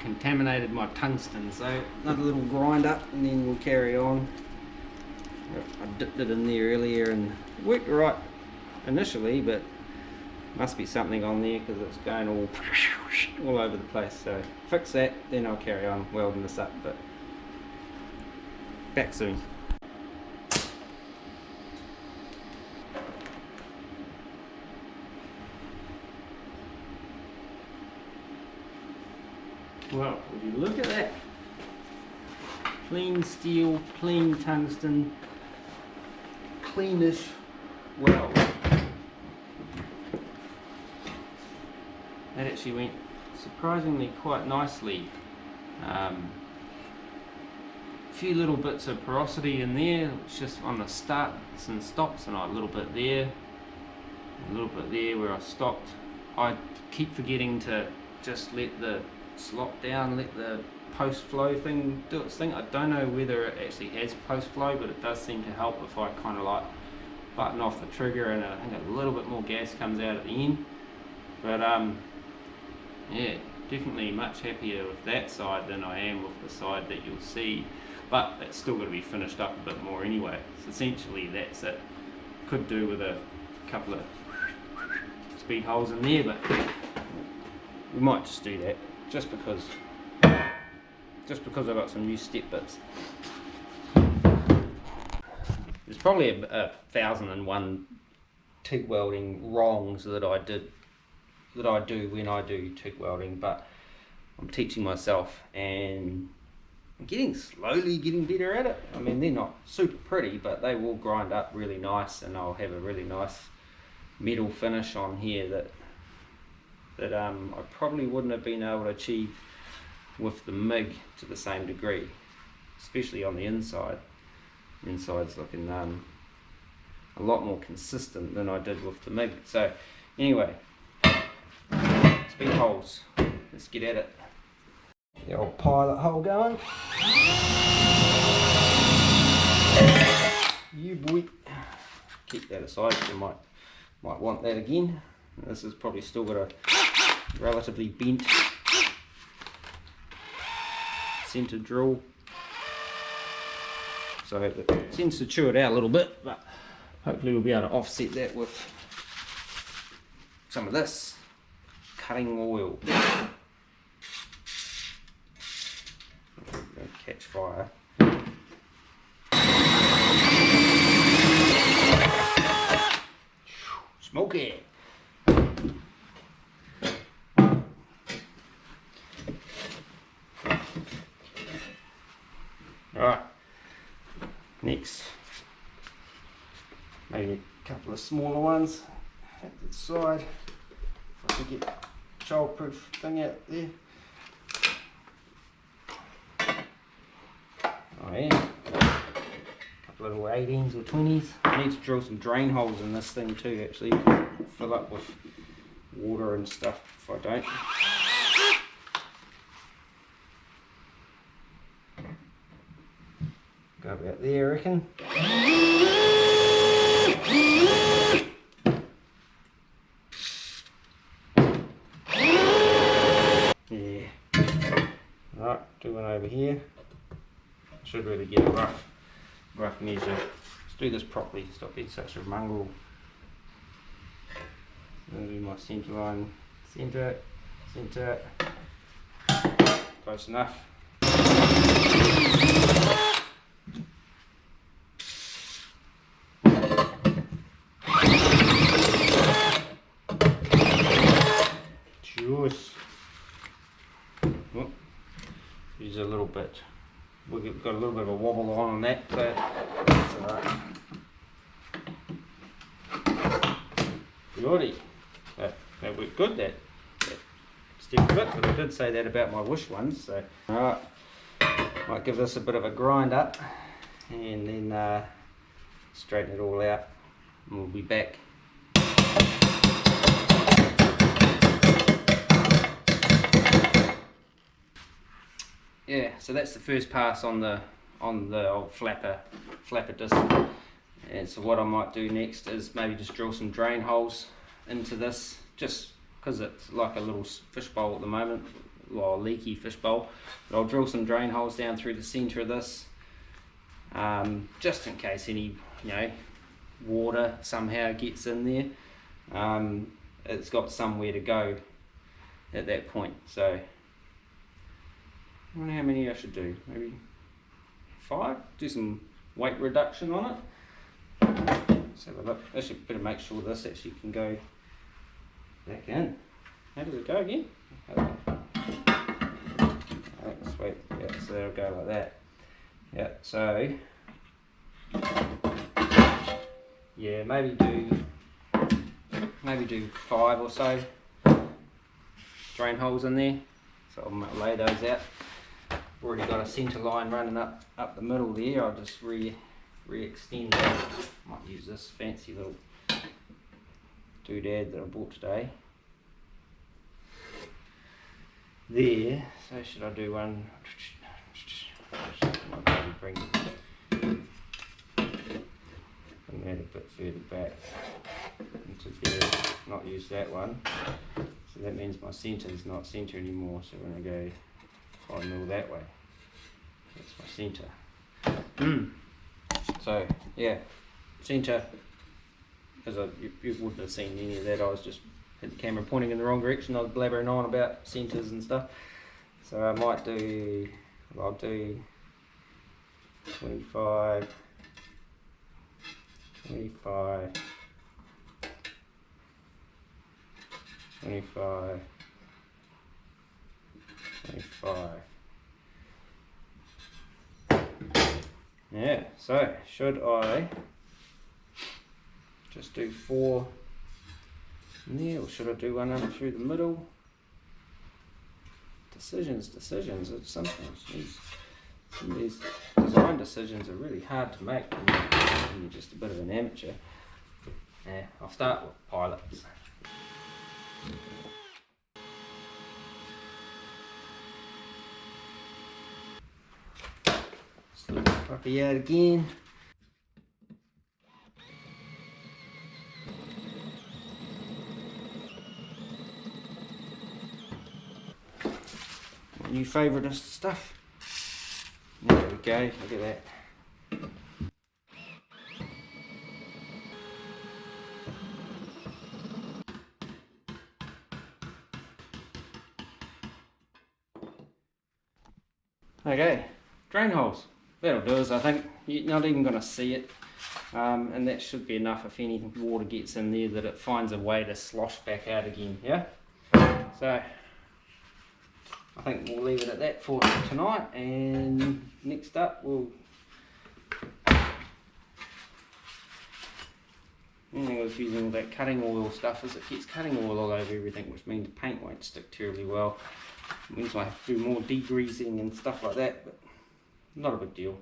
Contaminated my tungsten, so another little grind up and then we'll carry on. I dipped it in there earlier and it worked right initially, but must be something on there because it's going all over the place. So fix that, then I'll carry on welding this up, but back soon. Well, would you look at that? Clean steel, clean tungsten, cleanish weld. That actually went surprisingly quite nicely. A few little bits of porosity in there, it's just on the starts and stops, and a little bit there, a little bit there where I stopped. I keep forgetting to just let the slot down, let the post flow thing do its thing. I don't know whether it actually has post flow, but it does seem to help if I kind of like button off the trigger, and I think a little bit more gas comes out at the end. But yeah, definitely much happier with that side than I am with the side that you'll see, but it's still got to be finished up a bit more anyway. So essentially that's it. Could do with a couple of speed holes in there, but we might just do that just because I've got some new step bits. There's probably a 1001 TIG welding wrongs that I do when I do TIG welding, but I'm teaching myself and I'm slowly getting better at it. I mean, they're not super pretty, but they will grind up really nice, and I'll have a really nice metal finish on here that I probably wouldn't have been able to achieve with the MIG to the same degree, especially on the inside. The inside's looking a lot more consistent than I did with the MIG. So anyway, speed holes, let's get at it. The old pilot hole going. You boy. Keep that aside, you might want that again. This has probably still got a relatively bent center drill, so it tends to chew it out a little bit, but hopefully we'll be able to offset that with some of this cutting oil. Don't catch fire. Smoky. Alright, next, maybe a couple of smaller ones at the side. If I can get a childproof thing out there. Oh yeah, a couple of little 18s or 20s. I need to drill some drain holes in this thing too, actually. Fill up with water and stuff if I don't. Go about there, I reckon. Yeah. Right, do one over here. Should really get a rough measure. Let's do this properly, stop being such a mongrel. I'll do my centre line, centre, close enough. Juice. Oh, use a little bit. We've got a little bit of a wobble on that, but that's alright. Goody. that worked good, that step of it, but I did say that about my Wish ones. So alright, might give this a bit of a grind up and then straighten it all out, and we'll be back. Yeah, so that's the first pass on the old flapper disc. And so what I might do next is maybe just drill some drain holes into this, just because it's like a little fishbowl at the moment, well, a leaky fishbowl. But I'll drill some drain holes down through the centre of this, just in case any, water somehow gets in there. It's got somewhere to go at that point. So I wonder how many I should do, maybe 5, do some weight reduction on it. Let's have a look. Actually better make sure this actually can go back in. How does it go again? Sweet, yeah, so that'll go like that. Yeah, so yeah, maybe do 5 or so drain holes in there. So I'll lay those out. Already got a centre line running up the middle there. I'll just re-extend that. Might use this fancy little doodad that I bought today. There. So should I do one? Might maybe bring that a bit further back into there. Not use that one. So that means my centre is not centre anymore. So when I go 5 mil that way, that's my centre. So yeah, centre, as you wouldn't have seen any of that, I was just had the camera pointing in the wrong direction. I was blabbering on about centres and stuff. So I might do, I'll do 25, 25, 25, 25. Yeah, so should I just do 4 in there, or should I do one up through the middle? Decisions. It's sometimes some of these design decisions are really hard to make when you're just a bit of an amateur. Yeah, I'll start with pilots. Puppy out again. My new favourite stuff. There we go, look at that. Okay, drain holes. That'll do us, I think. You're not even going to see it, and that should be enough if any water gets in there that it finds a way to slosh back out again, yeah? So, I think we'll leave it at that for tonight, and next up we'll... The thing with using all that cutting oil stuff is it gets cutting oil all over everything, which means the paint won't stick terribly well. It means I have to do more degreasing and stuff like that, but not a big deal.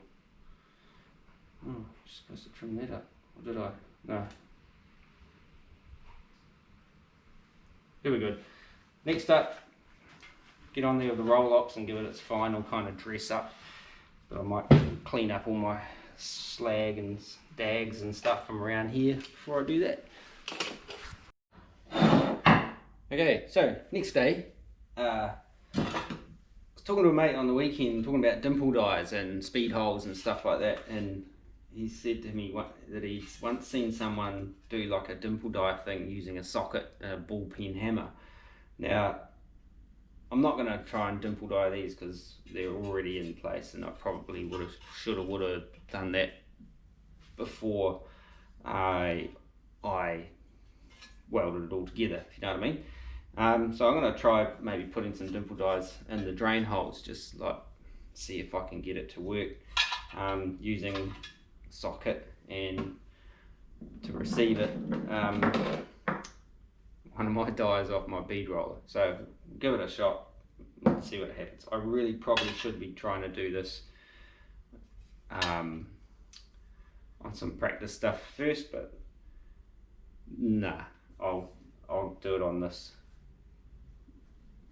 Oh, I'm supposed to trim that up. Or did I? No. Here we go. Next up, get on there with the Roll-Ox and give it its final kind of dress up. But I might clean up all my slag and dags and stuff from around here before I do that. Okay, so next day, I was talking to a mate on the weekend, talking about dimple dyes and speed holes and stuff like that, and he said to me that he's once seen someone do like a dimple dye thing using a socket and a ball pen hammer. Now, I'm not going to try and dimple dye these because they're already in place, and I probably would have done that before I welded it all together, if you know what I mean. So I'm going to try maybe putting some dimple dyes in the drain holes, just like see if I can get it to work, using socket and to receive it. one of my dies off my bead roller. So give it a shot, let's see what happens. I really probably should be trying to do this on some practice stuff first, but nah, I'll do it on this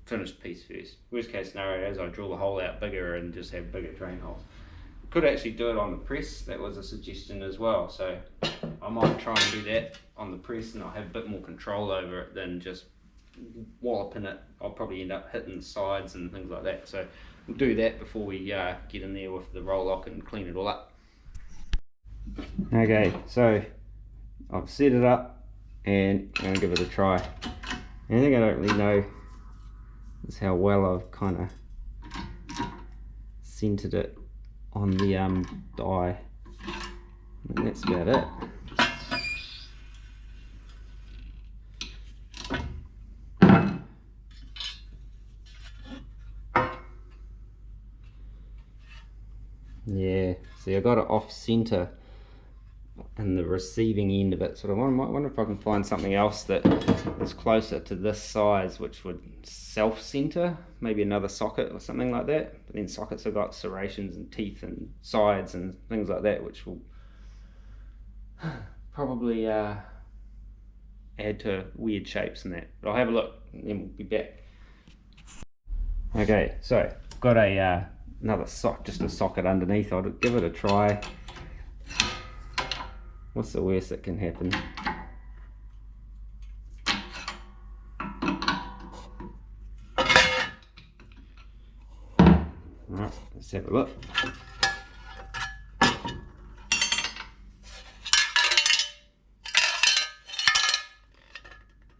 finished piece first. Worst case scenario is I drill the hole out bigger and just have bigger drain holes. Could actually do it on the press, that was a suggestion as well, so I might try and do that on the press and I'll have a bit more control over it than just walloping it. I'll probably end up hitting the sides and things like that, so we'll do that before we get in there with the roll lock and clean it all up. Okay, so I've set it up and I'm going to give it a try. The thing I don't really know is how well I've kind of centered it on the die, and that's about it. Yeah, see, I got it off center and the receiving end of it, sort of. I might wonder if I can find something else that is closer to this size, which would self-center, maybe another socket or something like that. But then sockets have got serrations and teeth and sides and things like that, which will probably add to weird shapes and that. But I'll have a look and then we'll be back. Okay, so got a another just a socket underneath. I'll give it a try. What's the worst that can happen? Alright, let's have a look.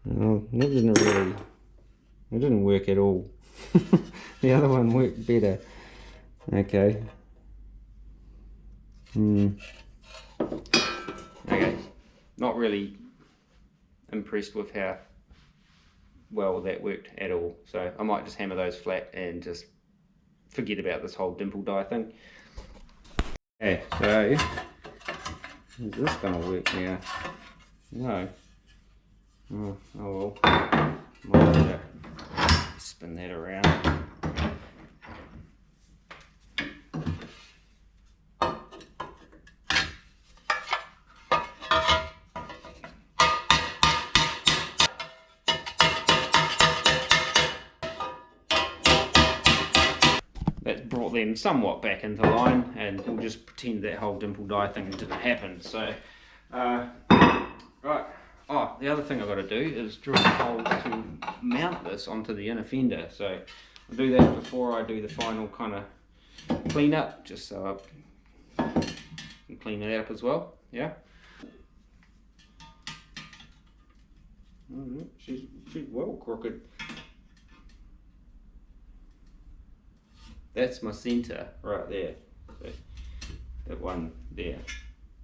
Well, that it didn't work at all. The other one worked better. Okay. Okay, not really impressed with how well that worked at all, so I might just hammer those flat and just forget about this whole dimple die thing. Okay, so is this gonna work now? No. Oh well. Might have to spin that around. That's brought them somewhat back into line, and we'll just pretend that whole dimple die thing didn't happen. So, right. Oh, the other thing I've got to do is drill a hole to mount this onto the inner fender. So I'll do that before I do the final kind of clean up, just so I can clean it up as well. Yeah. She's well crooked. That's my center right there. So that one there,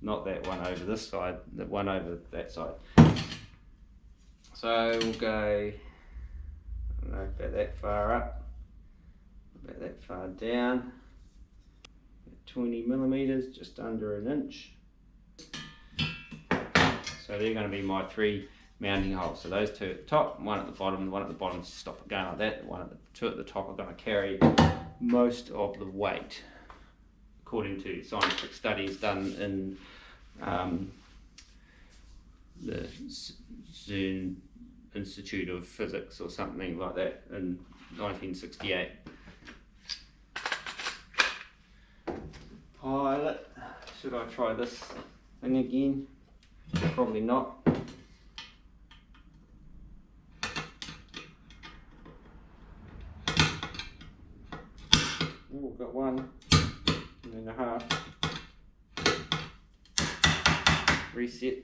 not that one over this side, that one over that side. So we'll go, I don't know, about that far up, about that far down, 20 millimeters, just under an inch. So they're going to be my 3 mounting holes. So those 2 at the top, one at the bottom, one at the bottom to stop it going like that, the one at the 2 at the top are going to carry most of the weight, according to scientific studies done in the CERN Institute of Physics or something like that in 1968. Pilot, should I try this thing again? Probably not. Oh, got 1.5. Reset.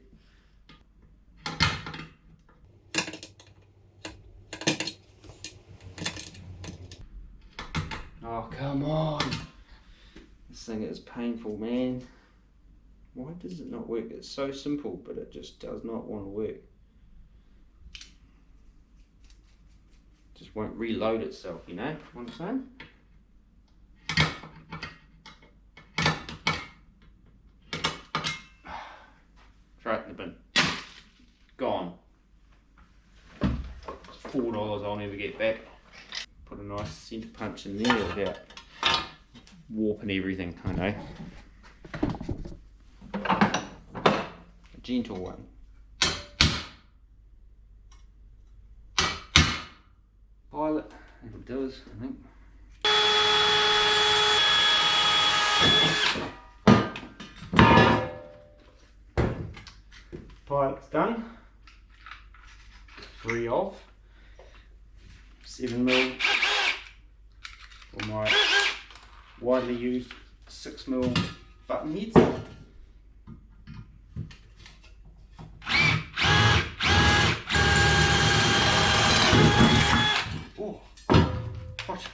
Oh, come on. This thing is painful, man. Why does it not work? It's so simple, but it just does not want to work. Just won't reload itself, you know what I'm saying? Throw it in the bin. Gone. $4 I'll never get back. Put a nice centre punch in there without warping everything, I know. A gentle one. Pilot, that'll do us, I think. Pilot's done. 3 of 7mm for my widely used 6mm button heads. Oh, hot.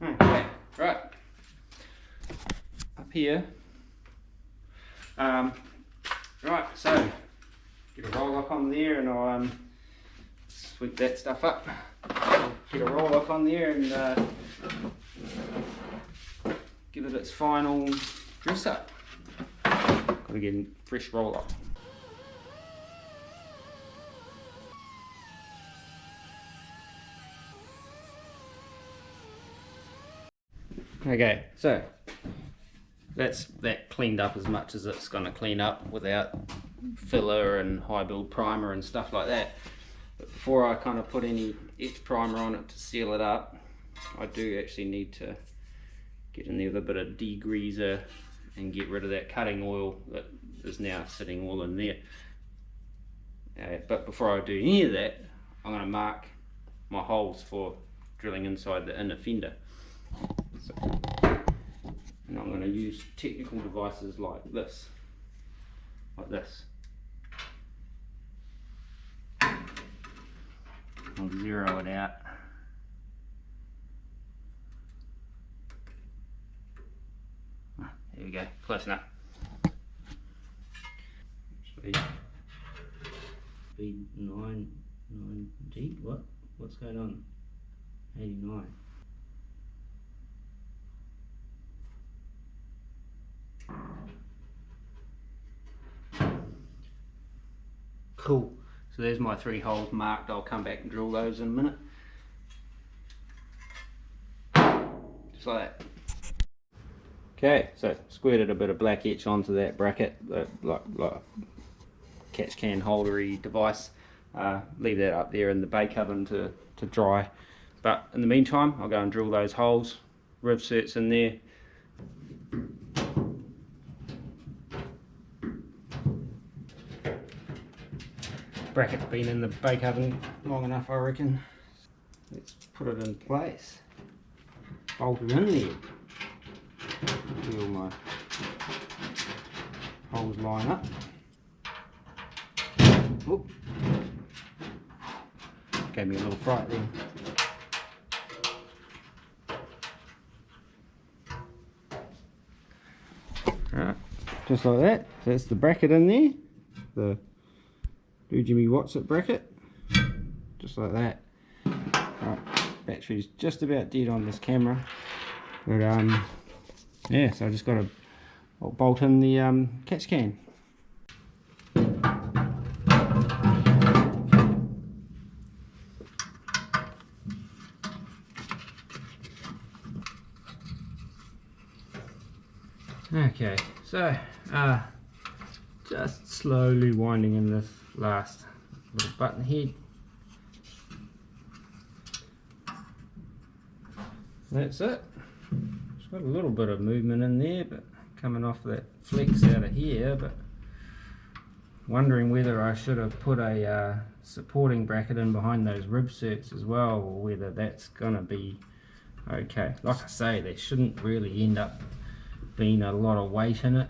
Okay, right. Up here. Right, so get a roll lock on there and I'll sweep that stuff up. Get a roll lock on there and give it its final dress up. Gotta get a fresh roll lock. Okay, so that's that cleaned up as much as it's going to clean up without filler and high build primer and stuff like that. But before I kind of put any etch primer on it to seal it up, I do actually need to get in there with a bit of degreaser and get rid of that cutting oil that is now sitting all in there. But before I do any of that, I'm going to mark my holes for drilling inside the inner fender. So, and I'm going to use technical devices like this. I'll zero it out. There we go, close enough. Speed 9G, what's going on? 89. Cool, so there's my 3 holes marked. I'll come back and drill those in a minute. Just like that. Okay, so squirted a bit of black etch onto that bracket, like catch can holdery device. Leave that up there in the bake oven to dry. But in the meantime, I'll go and drill those holes, riv certs in there. Bracket's been in the bake oven long enough, I reckon. Let's put it in place. Bolt it in there. Until my holes line up. Oop. Gave me a little fright there. Right, just like that. So that's the bracket in there. The Do Jimmy What's It bracket. Just like that. Right, battery's just about dead on this camera. But yeah, so I just got to bolt in the catch can. Okay, so just slowly winding in this last little button head. That's it. It's got a little bit of movement in there, but coming off that flex out of here, but wondering whether I should have put a supporting bracket in behind those rib certs as well, or whether that's gonna be okay. Like I say, there shouldn't really end up being a lot of weight in it.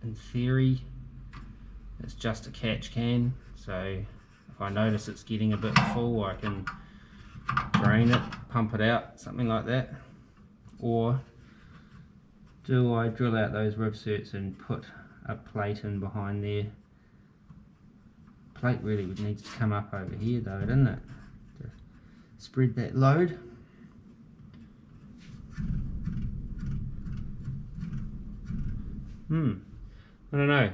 In theory, it's just a catch can, so if I notice it's getting a bit full, I can drain it, pump it out, something like that. Or do I drill out those rib certs and put a plate in behind there? Plate really would need to come up over here though, doesn't it, to spread that load. I don't know.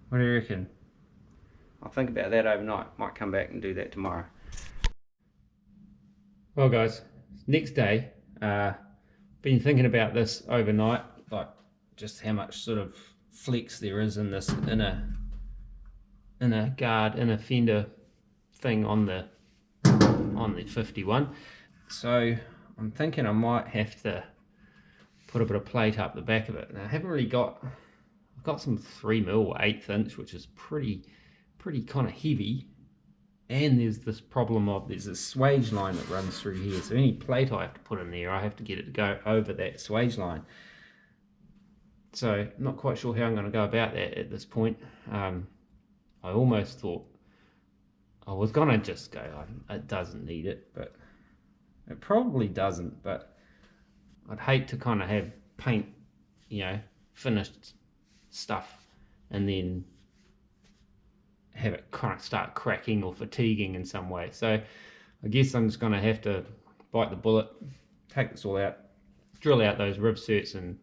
What do you reckon? I'll think about that overnight. Might come back and do that tomorrow. Well guys, next day, been thinking about this overnight, like just how much sort of flex there is in this inner fender thing on the 51. So I'm thinking I might have to put a bit of plate up the back of it. Now I haven't really got, I've got some 3mm 1/8 inch, which is pretty kind of heavy, and there's this problem of there's a swage line that runs through here, so any plate I have to put in there, I have to get it to go over that swage line. So not quite sure how I'm going to go about that at this point. I almost thought I was going to just go, it doesn't need it, but it probably doesn't, but I'd hate to kind of have paint, you know, finished stuff and then have it kind of start cracking or fatiguing in some way. So I guess I'm just going to have to bite the bullet, take this all out, drill out those rivsets and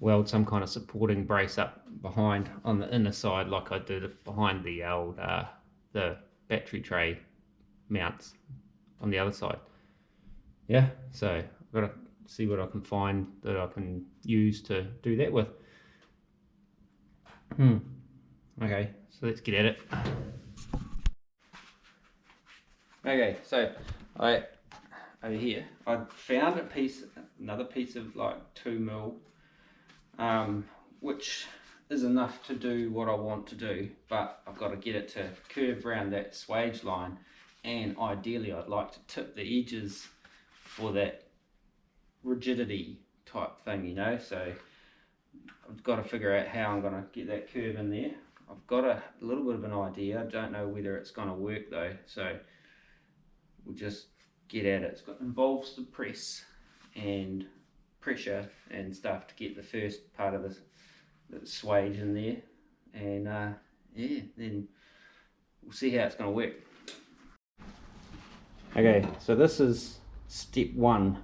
weld some kind of supporting brace up behind on the inner side, like I did behind the old the battery tray mounts on the other side. Yeah, so I've got to see what I can find that I can use to do that with. Okay, so let's get at it. Okay, so over here I found another piece of like 2mm, which is enough to do what I want to do, but I've got to get it to curve around that swage line, and ideally I'd like to tip the edges for that rigidity type thing, you know. So I've got to figure out how I'm going to get that curve in there. I've got a little bit of an idea. I don't know whether it's going to work though, so we'll just get at it. It involves the press and pressure and stuff to get the first part of the swage in there, and yeah, then we'll see how it's going to work. Okay, so this is step 1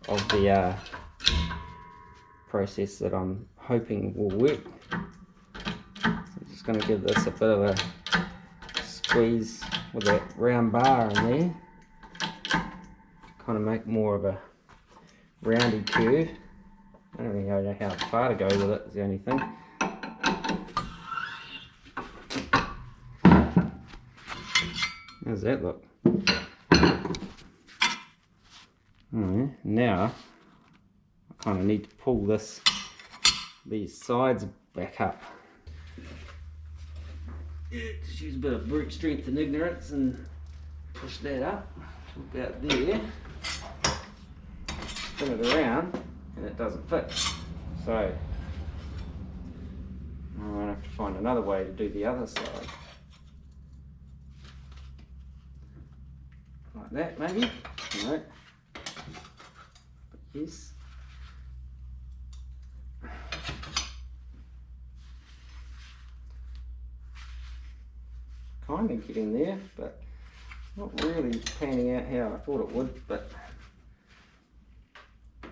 of the process that I'm hoping will work. I'm just going to give this a bit of a squeeze with that round bar in there, kind of make more of a roundy curve. I don't really know how far to go with it, is the only thing. How's that look? Now I kind of need to pull these sides back up. Just use a bit of brute strength and ignorance and push that up to about there. Spin it around and it doesn't fit. So I'm going to have to find another way to do the other side. Like that maybe? No. Yes. Kind of getting there, but not really panning out how I thought it would, but I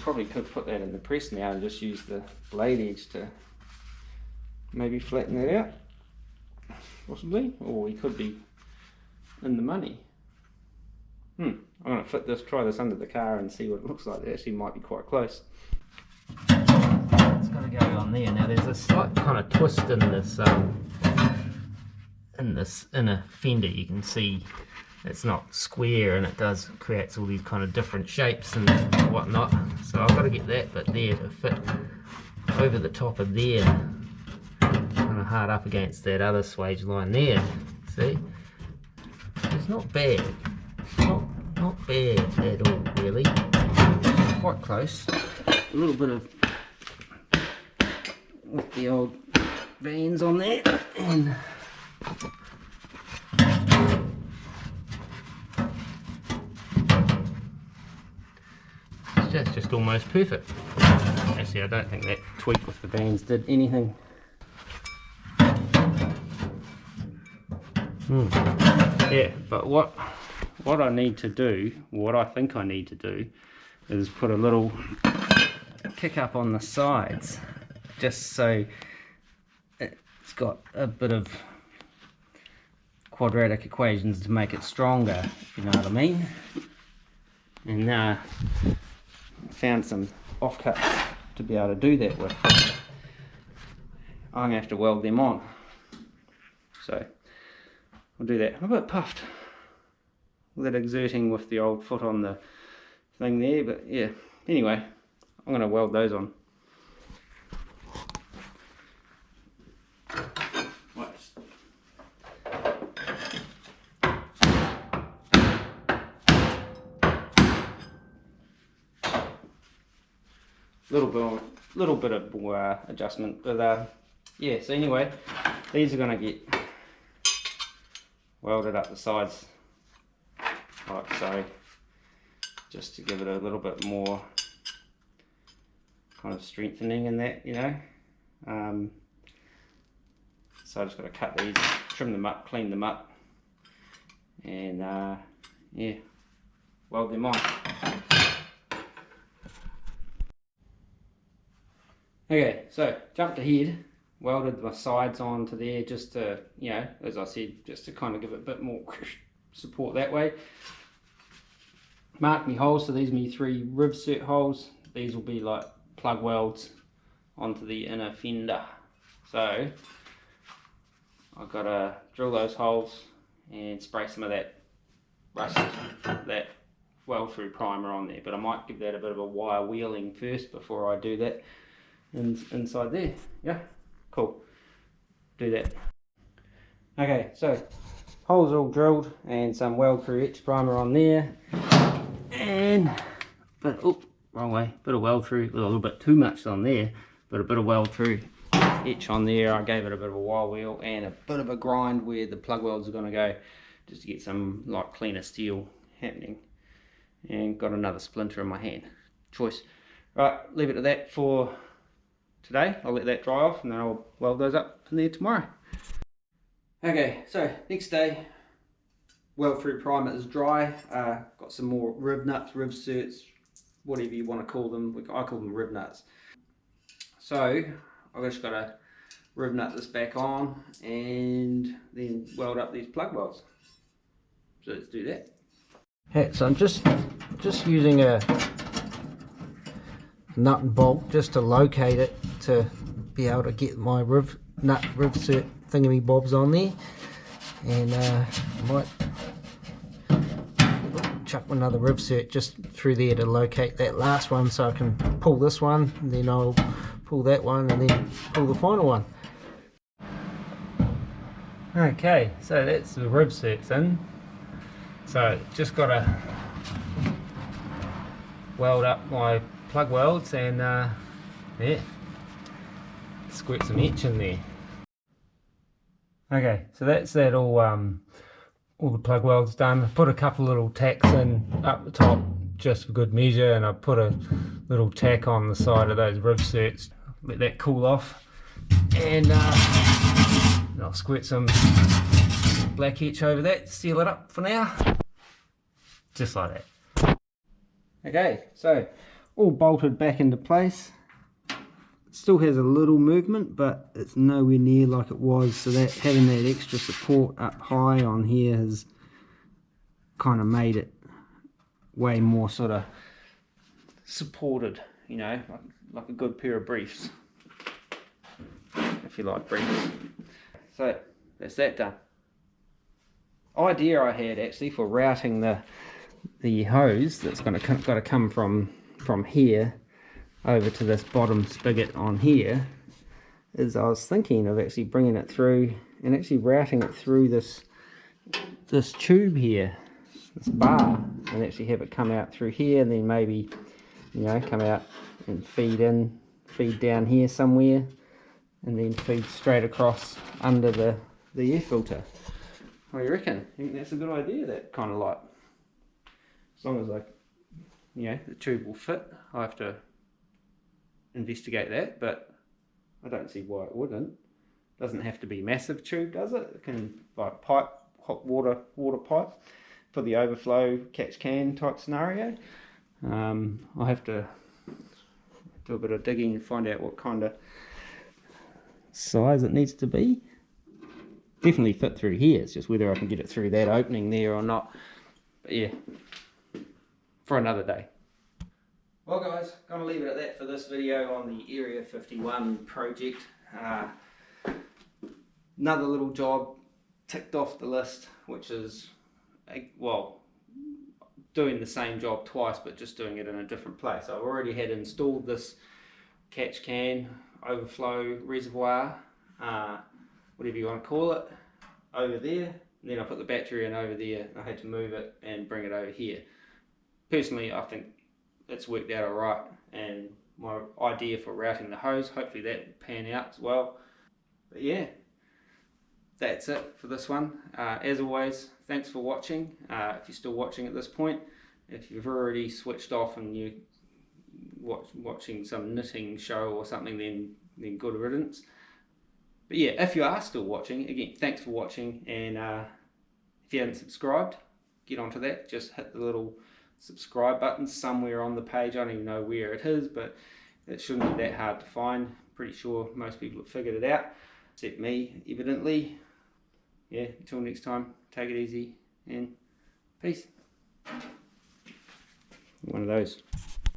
probably could put that in the press now and just use the blade edge to maybe flatten that out, possibly, or we could be in the money. I'm going to try this under the car and see what it looks like. It actually might be quite close. It's going to go on there. Now there's a slight kind of twist in this inner fender. You can see it's not square, and it creates all these kind of different shapes and whatnot. So I've got to get that bit there to fit over the top of there, kind of hard up against that other swage line there. See, it's not bad. Not bad at all, really. Quite close. A little bit of with the old bands on there, and that's just almost perfect. Actually, I don't think that tweak with the bands did anything. Yeah, but what I need to do, what I think I need to do, is put a little kick up on the sides, just so it's got a bit of quadratic equations to make it stronger, if you know what I mean. And found some offcuts to be able to do that with. I'm gonna have to weld them on, so I'll do that. I'm a bit puffed with that exerting with the old foot on the thing there, but yeah, anyway, I'm gonna weld those on. Little bit of adjustment, but yeah. So anyway, these are going to get welded up the sides like so, just to give it a little bit more kind of strengthening in that, you know. So I just got to cut these, trim them up, clean them up, and yeah, weld them on. Okay, so jumped ahead, welded my sides onto there just to, you know, as I said, just to kind of give it a bit more support that way. Marked me holes, so these are me 3 rivsert holes. These will be like plug welds onto the inner fender. So I've got to drill those holes and spray some of that rust, that weld through primer on there. But I might give that a bit of a wire wheeling first before I do that. Inside there, yeah, cool, do that. Okay, so holes all drilled and some weld through etch primer on there, and wrong way, bit of weld through, a little bit too much on there, but a bit of weld through etch on there. I gave it a bit of a wire wheel and a bit of a grind where the plug welds are going to go, just to get some like cleaner steel happening. And got another splinter in my hand, choice. Right, leave it at that for today. I'll let that dry off and then I'll weld those up in there tomorrow. Okay, so next day, weld through primer is dry. Got some more riv nuts, rivserts, whatever you want to call them. I call them riv nuts. So I've just got to riv nut this back on and then weld up these plug welds. So let's do that. Okay, so I'm just using a nut and bolt just to locate it, to be able to get my rivsert thingy bobs on there, and I might chuck another rivsert just through there to locate that last one, so I can pull this one, and then I'll pull that one, and then pull the final one. Okay, so that's the rivserts in. So just got to weld up my plug welds and yeah, squirt some etch in there. Okay, so that's that all the plug welds done. I put a couple little tacks in up the top just for good measure, and I put a little tack on the side of those rivserts, let that cool off, and I'll squirt some black etch over that, seal it up for now, just like that. Okay, so all bolted back into place. It still has a little movement, but it's nowhere near like it was, so that having that extra support up high on here has kind of made it way more sort of supported, you know, like a good pair of briefs, if you like briefs. So that's that done. Idea I had actually for routing the hose that's got to come from here over to this bottom spigot on here, is I was thinking of actually bringing it through and actually routing it through this tube here, this bar, and actually have it come out through here, and then maybe, you know, come out and feed down here somewhere, and then feed straight across under the air filter. What do you reckon? I think that's a good idea, that kind of light. As long as you know, the tube will fit. I have to investigate that, but I don't see why it wouldn't. Doesn't have to be massive tube, does it? It can, like, pipe, hot water pipe for the overflow catch can type scenario. I'll have to do a bit of digging and find out what kind of size it needs to be. Definitely fit through here, it's just whether I can get it through that opening there or not. But yeah, for another day. Well guys, gonna leave it at that for this video on the Area 51 project. Another little job ticked off the list, which is, well, doing the same job twice but just doing it in a different place. I've already had installed this catch can, overflow reservoir, whatever you want to call it, over there. And then I put the battery in over there. I had to move it and bring it over here. Personally, I think it's worked out alright, and my idea for routing the hose, hopefully that will pan out as well. But yeah, that's it for this one. As always, thanks for watching. If you're still watching at this point, if you've already switched off and you're watching some knitting show or something, then good riddance. But yeah, if you are still watching, again, thanks for watching, and if you haven't subscribed, get onto that. Just hit the little subscribe button somewhere on the page. I don't even know where it is, but it shouldn't be that hard to find. Pretty sure most people have figured it out, except me, evidently. Yeah, until next time, take it easy and peace. One of those.